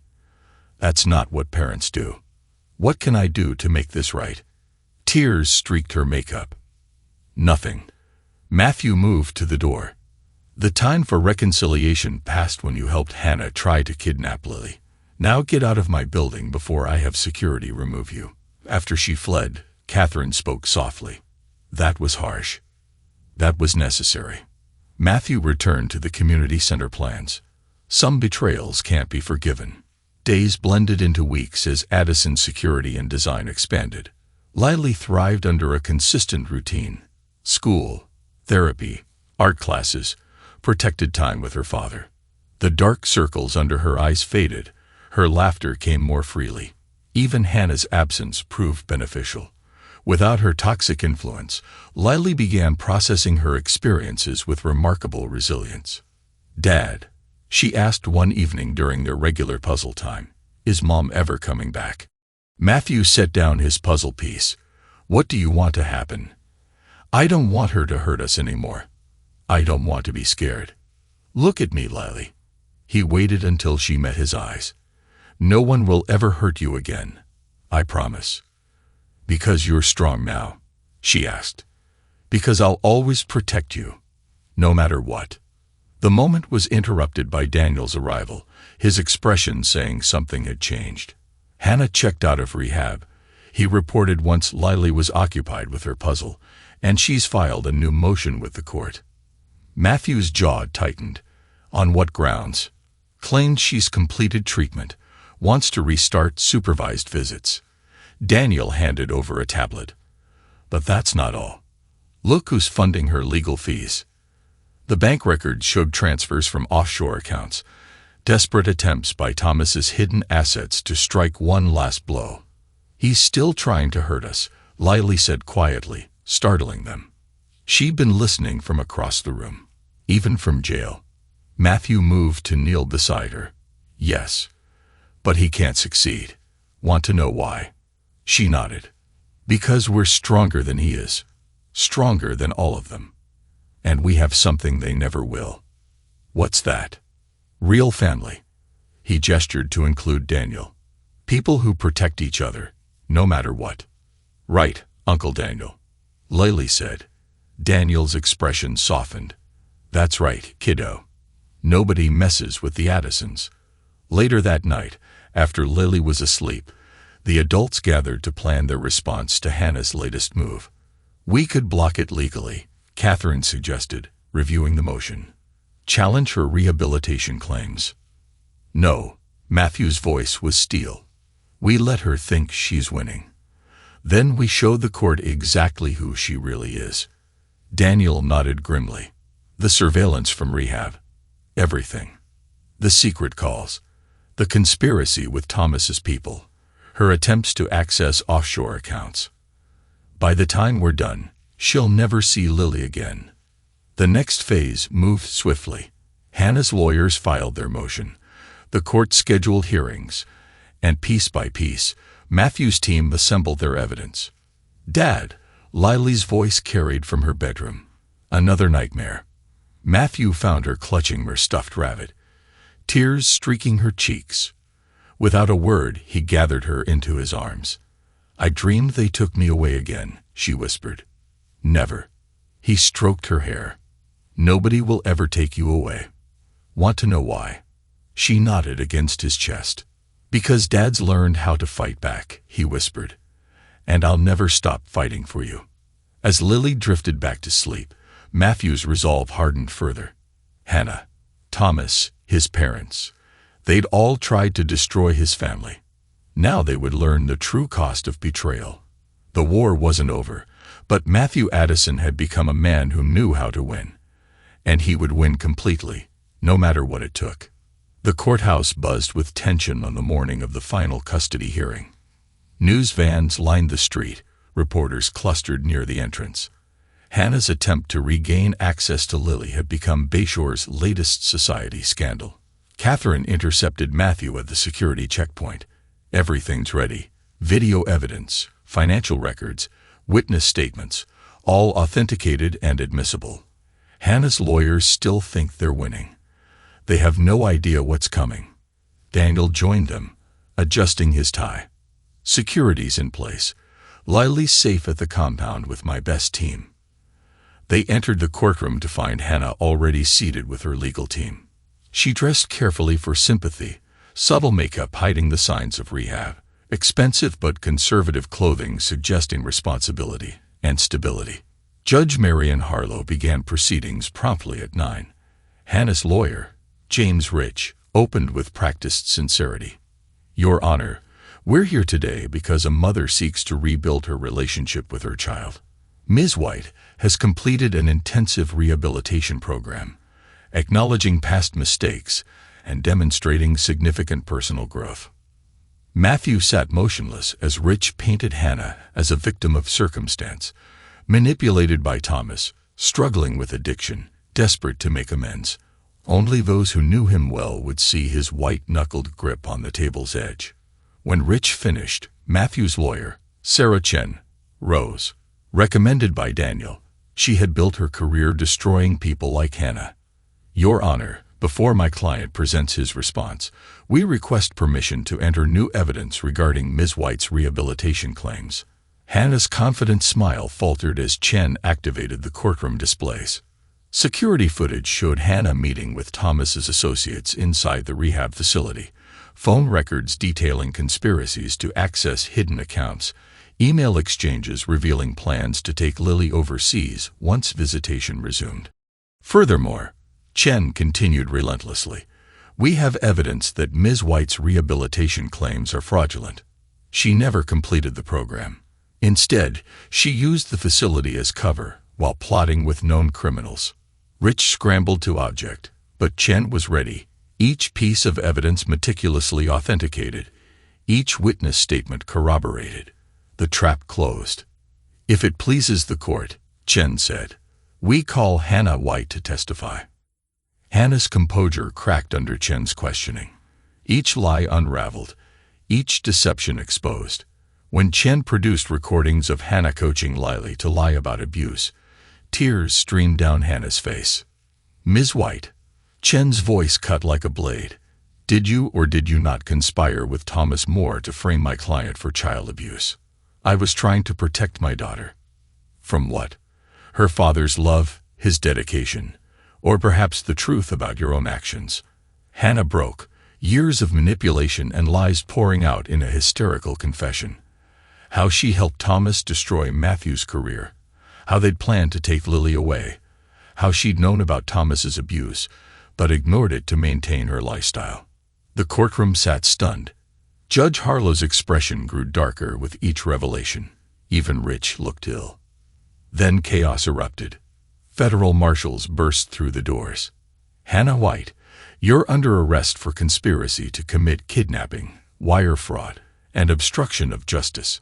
That's not what parents do. What can I do to make this right? Tears streaked her makeup. Nothing. Matthew moved to the door. The time for reconciliation passed when you helped Hannah try to kidnap Lily. Now get out of my building before I have security remove you. After she fled, Catherine spoke softly. That was harsh. That was necessary. Matthew returned to the community center plans. Some betrayals can't be forgiven. Days blended into weeks as Addison Security and Design expanded. Lily thrived under a consistent routine. School, therapy, art classes, protected time with her father. The dark circles under her eyes faded. Her laughter came more freely. Even Hannah's absence proved beneficial. Without her toxic influence, Lily began processing her experiences with remarkable resilience. "Dad," she asked one evening during their regular puzzle time, "is Mom ever coming back?" Matthew set down his puzzle piece. "What do you want to happen?" "I don't want her to hurt us anymore. I don't want to be scared." "Look at me, Lily." He waited until she met his eyes. "No one will ever hurt you again. I promise." "Because you're strong now?" she asked. "Because I'll always protect you, no matter what." The moment was interrupted by Daniel's arrival, his expression saying something had changed. Hannah checked out of rehab. He reported once Lily was occupied with her puzzle, and she's filed a new motion with the court. Matthew's jaw tightened. On what grounds? Claimed she's completed treatment, wants to restart supervised visits. Daniel handed over a tablet. "But that's not all. Look who's funding her legal fees." The bank records showed transfers from offshore accounts, desperate attempts by Thomas's hidden assets to strike one last blow. "He's still trying to hurt us," Lily said quietly, startling them. She'd been listening from across the room, even from jail. Matthew moved to kneel beside her. "Yes, but he can't succeed. Want to know why?" She nodded. "Because we're stronger than he is. Stronger than all of them. And we have something they never will." "What's that?" "Real family." He gestured to include Daniel. "People who protect each other, no matter what." "Right, Uncle Daniel," Lily said. Daniel's expression softened. "That's right, kiddo. Nobody messes with the Addisons." Later that night, after Lily was asleep, the adults gathered to plan their response to Hannah's latest move. "We could block it legally," Catherine suggested, reviewing the motion. "Challenge her rehabilitation claims." "No," Matthew's voice was steel. "We let her think she's winning. Then we show the court exactly who she really is." Daniel nodded grimly. "The surveillance from rehab. Everything. The secret calls. The conspiracy with Thomas's people. Her attempts to access offshore accounts. By the time we're done, she'll never see Lily again." The next phase moved swiftly. Hannah's lawyers filed their motion. The court scheduled hearings, and piece by piece, Matthew's team assembled their evidence. "Dad," Lily's voice carried from her bedroom. "Another nightmare." Matthew found her clutching her stuffed rabbit, tears streaking her cheeks. Without a word, he gathered her into his arms. "I dreamed they took me away again," she whispered. "Never." He stroked her hair. "Nobody will ever take you away." "Want to know why?" She nodded against his chest. "Because Dad's learned how to fight back," he whispered. "And I'll never stop fighting for you." As Lily drifted back to sleep, Matthew's resolve hardened further. Hannah, Thomas, his parents, they'd all tried to destroy his family. Now they would learn the true cost of betrayal. The war wasn't over, but Matthew Addison had become a man who knew how to win. And he would win completely, no matter what it took. The courthouse buzzed with tension on the morning of the final custody hearing. News vans lined the street, reporters clustered near the entrance. Hannah's attempt to regain access to Lily had become Bayshore's latest society scandal. Catherine intercepted Matthew at the security checkpoint. "Everything's ready. Video evidence, financial records, witness statements, all authenticated and admissible." Hannah's lawyers still think they're winning. They have no idea what's coming. Daniel joined them, adjusting his tie. "Security's in place. Lily's safe at the compound with my best team." They entered the courtroom to find Hannah already seated with her legal team. She dressed carefully for sympathy, subtle makeup hiding the signs of rehab, expensive but conservative clothing suggesting responsibility and stability. Judge Marion Harlow began proceedings promptly at 9. Hannah's lawyer, James Rich, opened with practiced sincerity. "Your Honor, we're here today because a mother seeks to rebuild her relationship with her child. Ms. White has completed an intensive rehabilitation program, acknowledging past mistakes and demonstrating significant personal growth." Matthew sat motionless as Rich painted Hannah as a victim of circumstance, manipulated by Thomas, struggling with addiction, desperate to make amends. Only those who knew him well would see his white-knuckled grip on the table's edge. When Rich finished, Matthew's lawyer, Sarah Chen, rose. Recommended by Daniel, she had built her career destroying people like Hannah. Your Honor, before my client presents his response, we request permission to enter new evidence regarding Ms. White's rehabilitation claims. Hannah's confident smile faltered as Chen activated the courtroom displays. Security footage showed Hannah meeting with Thomas's associates inside the rehab facility, phone records detailing conspiracies to access hidden accounts, email exchanges revealing plans to take Lily overseas once visitation resumed. Furthermore, Chen continued relentlessly, we have evidence that Ms. White's rehabilitation claims are fraudulent. She never completed the program. Instead, she used the facility as cover while plotting with known criminals. Rich scrambled to object, but Chen was ready, each piece of evidence meticulously authenticated, each witness statement corroborated. The trap closed. If it pleases the court, Chen said, we call Hannah White to testify. Hannah's composure cracked under Chen's questioning. Each lie unraveled, each deception exposed. When Chen produced recordings of Hannah coaching Lily to lie about abuse, tears streamed down Hannah's face. Ms. White, Chen's voice cut like a blade. Did you or did you not conspire with Thomas Moore to frame my client for child abuse? I was trying to protect my daughter. From what? Her father's love, his dedication, or perhaps the truth about your own actions. Hannah broke, years of manipulation and lies pouring out in a hysterical confession. How she helped Thomas destroy Matthew's career, how they'd planned to take Lily away, how she'd known about Thomas's abuse, but ignored it to maintain her lifestyle. The courtroom sat stunned. Judge Harlow's expression grew darker with each revelation. Even Rich looked ill. Then chaos erupted. Federal marshals burst through the doors. Hannah White, you're under arrest for conspiracy to commit kidnapping, wire fraud, and obstruction of justice.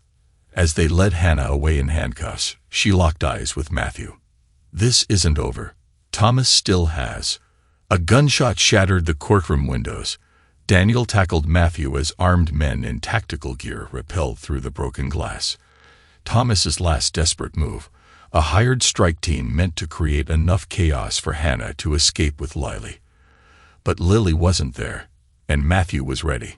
As they led Hannah away in handcuffs, she locked eyes with Matthew. This isn't over. Thomas still has. A gunshot shattered the courtroom windows. Daniel tackled Matthew as armed men in tactical gear repelled through the broken glass. Thomas's last desperate move, a hired strike team meant to create enough chaos for Hannah to escape with Lily. But Lily wasn't there, and Matthew was ready.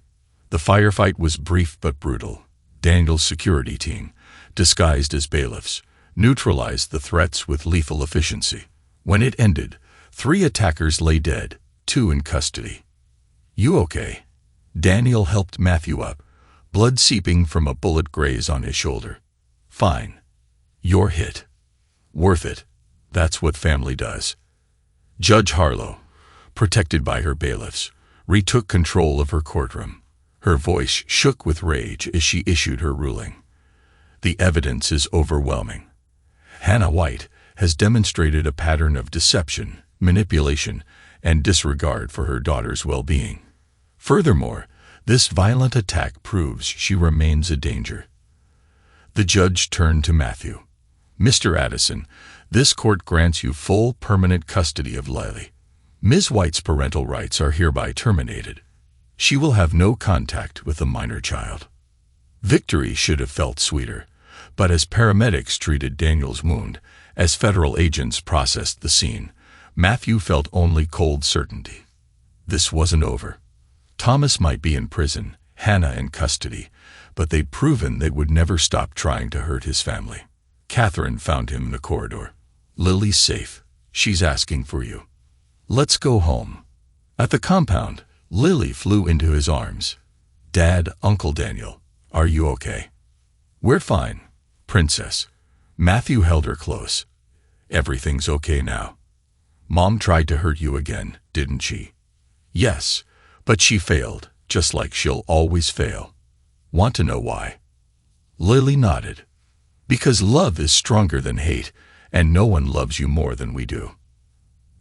The firefight was brief but brutal. Daniel's security team, disguised as bailiffs, neutralized the threats with lethal efficiency. When it ended, 3 attackers lay dead, 2 in custody. You okay? Daniel helped Matthew up, blood seeping from a bullet graze on his shoulder. Fine. You're hit. Worth it. That's what family does. Judge Harlow, protected by her bailiffs, retook control of her courtroom. Her voice shook with rage as she issued her ruling. The evidence is overwhelming. Hannah White has demonstrated a pattern of deception, manipulation, and disregard for her daughter's well-being. Furthermore, this violent attack proves she remains a danger. The judge turned to Matthew. Mr. Addison, this court grants you full permanent custody of Lily. Ms. White's parental rights are hereby terminated. She will have no contact with the minor child. Victory should have felt sweeter, but as paramedics treated Daniel's wound, as federal agents processed the scene, Matthew felt only cold certainty. This wasn't over. Thomas might be in prison, Hannah in custody, but they'd proven they would never stop trying to hurt his family. Catherine found him in the corridor. Lily's safe. She's asking for you. Let's go home. At the compound, Lily flew into his arms. Dad, Uncle Daniel, are you okay? We're fine, Princess. Matthew held her close. Everything's okay now. Mom tried to hurt you again, didn't she? Yes, but she failed, just like she'll always fail. Want to know why? Lily nodded. Because love is stronger than hate, and no one loves you more than we do.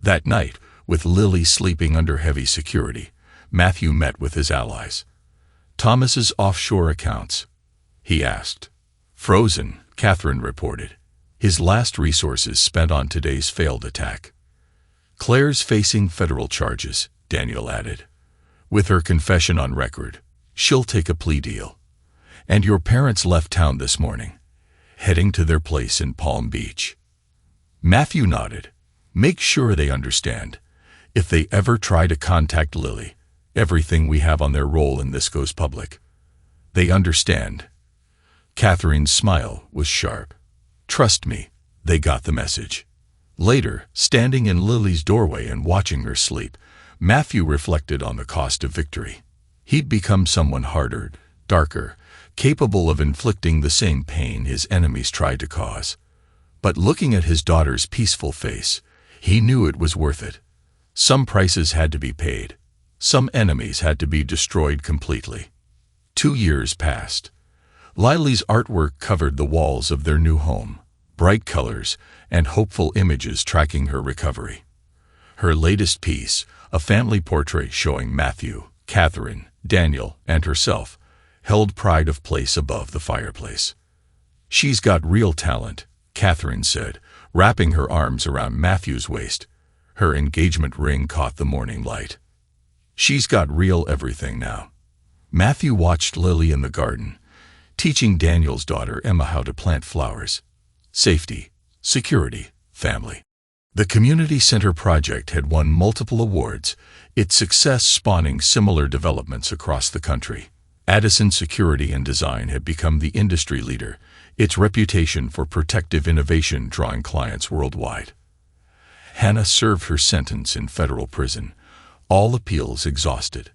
That night, with Lily sleeping under heavy security, Matthew met with his allies. Thomas's offshore accounts, he asked. Frozen, Catherine reported. His last resources spent on today's failed attack. Claire's facing federal charges, Daniel added. With her confession on record, she'll take a plea deal. And your parents left town this morning, heading to their place in Palm Beach. Matthew nodded. Make sure they understand. If they ever try to contact Lily, everything we have on their role in this goes public. They understand. Catherine's smile was sharp. Trust me, they got the message. Later, standing in Lily's doorway and watching her sleep, Matthew reflected on the cost of victory. He'd become someone harder, darker, capable of inflicting the same pain his enemies tried to cause. But looking at his daughter's peaceful face, he knew it was worth it. Some prices had to be paid. Some enemies had to be destroyed completely. 2 years passed. Lily's artwork covered the walls of their new home, bright colors and hopeful images tracking her recovery. Her latest piece, a family portrait showing Matthew, Catherine, Daniel, and herself, held pride of place above the fireplace. She's got real talent, Catherine said, wrapping her arms around Matthew's waist. Her engagement ring caught the morning light. She's got real everything now. Matthew watched Lily in the garden, teaching Daniel's daughter Emma how to plant flowers. Safety, security, family. The community center project had won multiple awards, its success spawning similar developments across the country. Addison Security and Design had become the industry leader, its reputation for protective innovation drawing clients worldwide. Hannah served her sentence in federal prison, all appeals exhausted.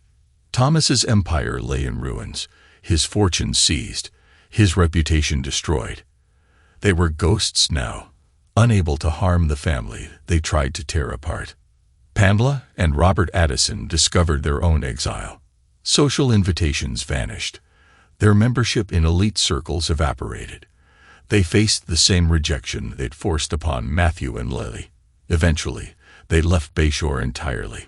Thomas's empire lay in ruins, his fortune seized, his reputation destroyed. They were ghosts now, unable to harm the family they tried to tear apart. Pamela and Robert Addison discovered their own exile. Social invitations vanished. Their membership in elite circles evaporated. They faced the same rejection they'd forced upon Matthew and Lily. Eventually, they left Bayshore entirely.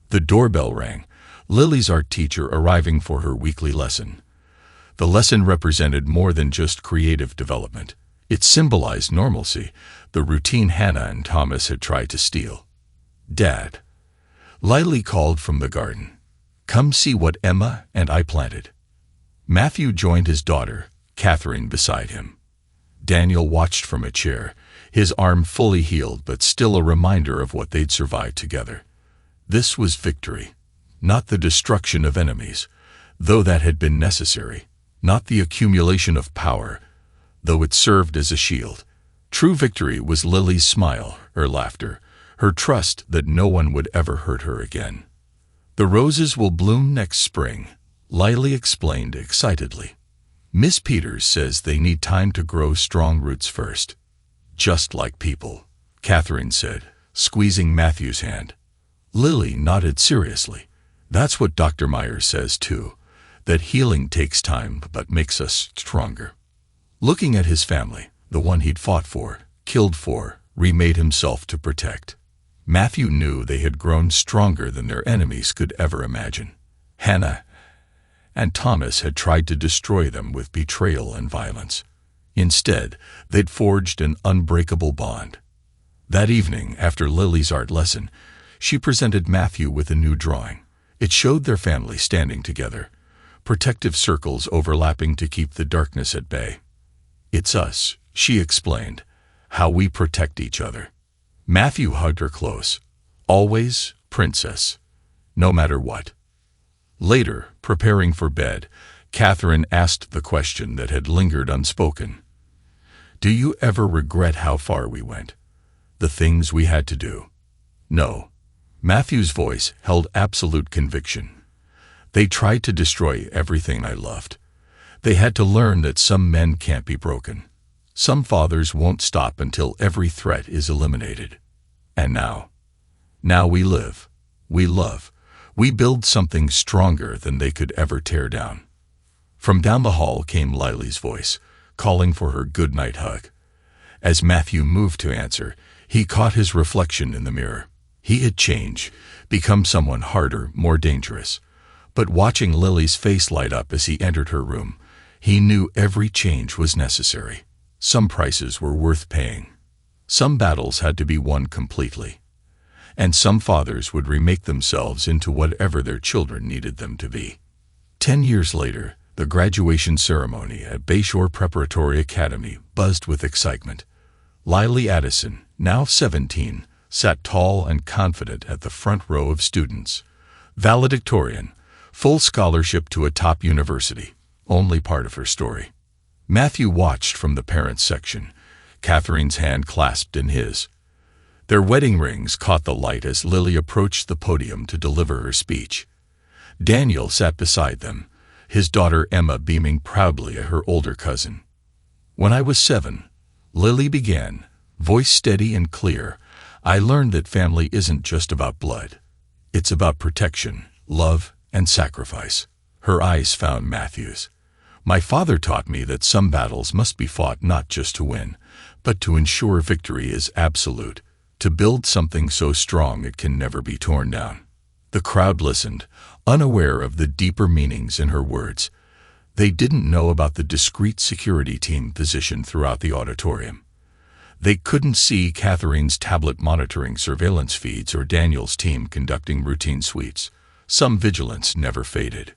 The doorbell rang, Lily's art teacher arriving for her weekly lesson. The lesson represented more than just creative development. It symbolized normalcy, the routine Hannah and Thomas had tried to steal. Dad. Lily called from the garden. Come see what Emma and I planted. Matthew joined his daughter, Catherine, beside him. Daniel watched from a chair, his arm fully healed but still a reminder of what they'd survived together. This was victory, not the destruction of enemies, though that had been necessary, not the accumulation of power, though it served as a shield. True victory was Lily's smile, her laughter, her trust that no one would ever hurt her again. The roses will bloom next spring, Lily explained excitedly. Miss Peters says they need time to grow strong roots first. Just like people, Catherine said, squeezing Matthew's hand. Lily nodded seriously. That's what Dr. Myers says too, that healing takes time but makes us stronger. Looking at his family, the one he'd fought for, killed for, remade himself to protect, Matthew knew they had grown stronger than their enemies could ever imagine. Hannah and Thomas had tried to destroy them with betrayal and violence. Instead, they'd forged an unbreakable bond. That evening, after Lily's art lesson, she presented Matthew with a new drawing. It showed their family standing together, protective circles overlapping to keep the darkness at bay. It's us, she explained, how we protect each other. Matthew hugged her close. Always, princess, no matter what. Later, preparing for bed, Catherine asked the question that had lingered unspoken. Do you ever regret how far we went? The things we had to do? No. Matthew's voice held absolute conviction. They tried to destroy everything I loved. They had to learn that some men can't be broken. Some fathers won't stop until every threat is eliminated. And now we live, we love, we build something stronger than they could ever tear down. From down the hall came Lily's voice, calling for her goodnight hug. As Matthew moved to answer, he caught his reflection in the mirror. He had changed, become someone harder, more dangerous. But watching Lily's face light up as he entered her room, he knew every change was necessary. Some prices were worth paying. Some battles had to be won completely. And some fathers would remake themselves into whatever their children needed them to be. 10 years later, the graduation ceremony at Bayshore Preparatory Academy buzzed with excitement. Lily Addison, now 17, sat tall and confident at the front row of students. Valedictorian, full scholarship to a top university, only part of her story. Matthew watched from the parents' section, Catherine's hand clasped in his. Their wedding rings caught the light as Lily approached the podium to deliver her speech. Daniel sat beside them, his daughter Emma beaming proudly at her older cousin. When I was 7, Lily began, voice steady and clear, I learned that family isn't just about blood. It's about protection, love, and sacrifice. Her eyes found Matthew's. My father taught me that some battles must be fought not just to win, but to ensure victory is absolute, to build something so strong it can never be torn down. The crowd listened, unaware of the deeper meanings in her words. They didn't know about the discreet security team positioned throughout the auditorium. They couldn't see Catherine's tablet monitoring surveillance feeds or Daniel's team conducting routine sweeps. Some vigilance never faded.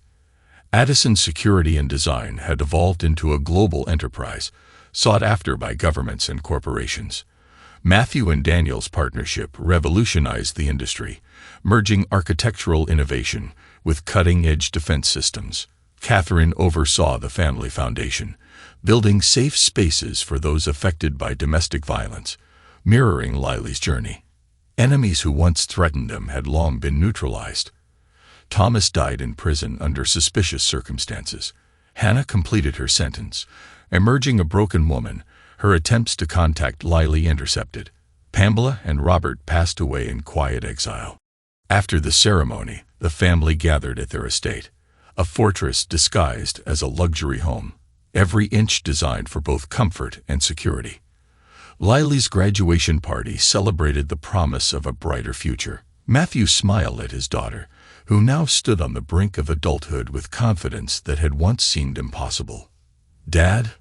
Addison's security and design had evolved into a global enterprise, sought after by governments and corporations. Matthew and Daniel's partnership revolutionized the industry, merging architectural innovation with cutting-edge defense systems. Catherine oversaw the family foundation, building safe spaces for those affected by domestic violence, mirroring Lily's journey. Enemies who once threatened them had long been neutralized. Thomas died in prison under suspicious circumstances. Hannah completed her sentence. Emerging a broken woman, her attempts to contact Lily intercepted. Pamela and Robert passed away in quiet exile. After the ceremony, the family gathered at their estate, a fortress disguised as a luxury home, every inch designed for both comfort and security. Lily's graduation party celebrated the promise of a brighter future. Matthew smiled at his daughter, who now stood on the brink of adulthood with confidence that had once seemed impossible. Dad?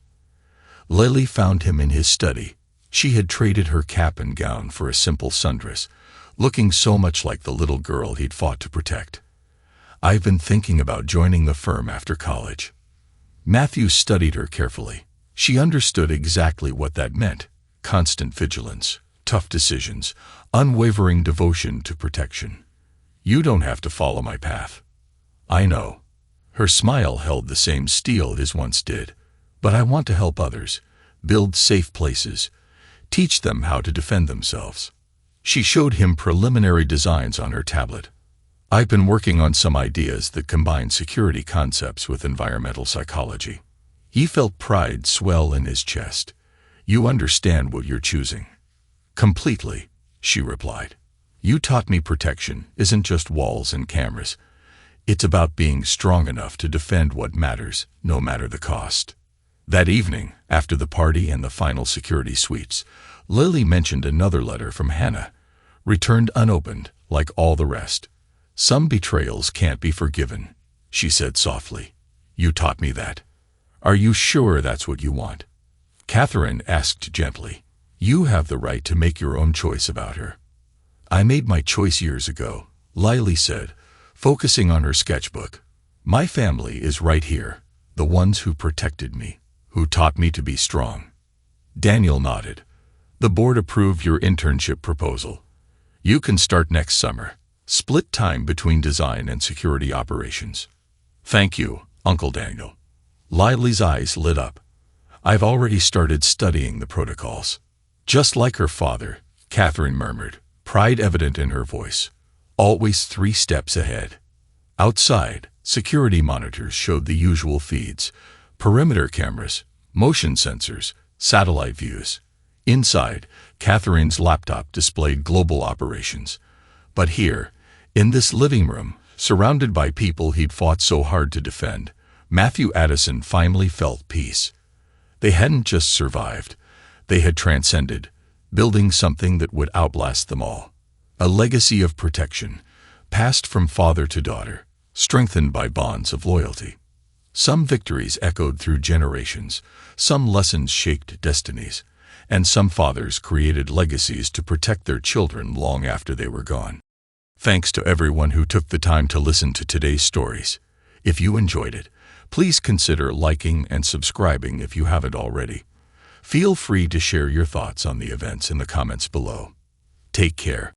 Lily found him in his study. She had traded her cap and gown for a simple sundress, looking so much like the little girl he'd fought to protect. I've been thinking about joining the firm after college. Matthew studied her carefully. She understood exactly what that meant. Constant vigilance, tough decisions, unwavering devotion to protection. You don't have to follow my path. I know. Her smile held the same steel his once did. But I want to help others, build safe places, teach them how to defend themselves. She showed him preliminary designs on her tablet. I've been working on some ideas that combine security concepts with environmental psychology. He felt pride swell in his chest. You understand what you're choosing. Completely, she replied. You taught me protection isn't just walls and cameras. It's about being strong enough to defend what matters, no matter the cost. That evening, after the party and the final security suites, Lily mentioned another letter from Hannah, returned unopened, like all the rest. Some betrayals can't be forgiven, she said softly. You taught me that. Are you sure that's what you want? Catherine asked gently. You have the right to make your own choice about her. I made my choice years ago, Lily said, focusing on her sketchbook. My family is right here, the ones who protected me, who taught me to be strong. Daniel nodded. The board approved your internship proposal. You can start next summer. Split time between design and security operations. Thank you, Uncle Daniel. Lily's eyes lit up. I've already started studying the protocols. Just like her father, Catherine murmured, pride evident in her voice. Always 3 steps ahead. Outside, security monitors showed the usual feeds: perimeter cameras, motion sensors, satellite views. Inside, Catherine's laptop displayed global operations. But here, in this living room, surrounded by people he'd fought so hard to defend, Matthew Addison finally felt peace. They hadn't just survived, they had transcended, building something that would outlast them all. A legacy of protection, passed from father to daughter, strengthened by bonds of loyalty. Some victories echoed through generations, some lessons shaped destinies, and some fathers created legacies to protect their children long after they were gone. Thanks to everyone who took the time to listen to today's stories. If you enjoyed it, please consider liking and subscribing if you haven't already. Feel free to share your thoughts on the events in the comments below. Take care.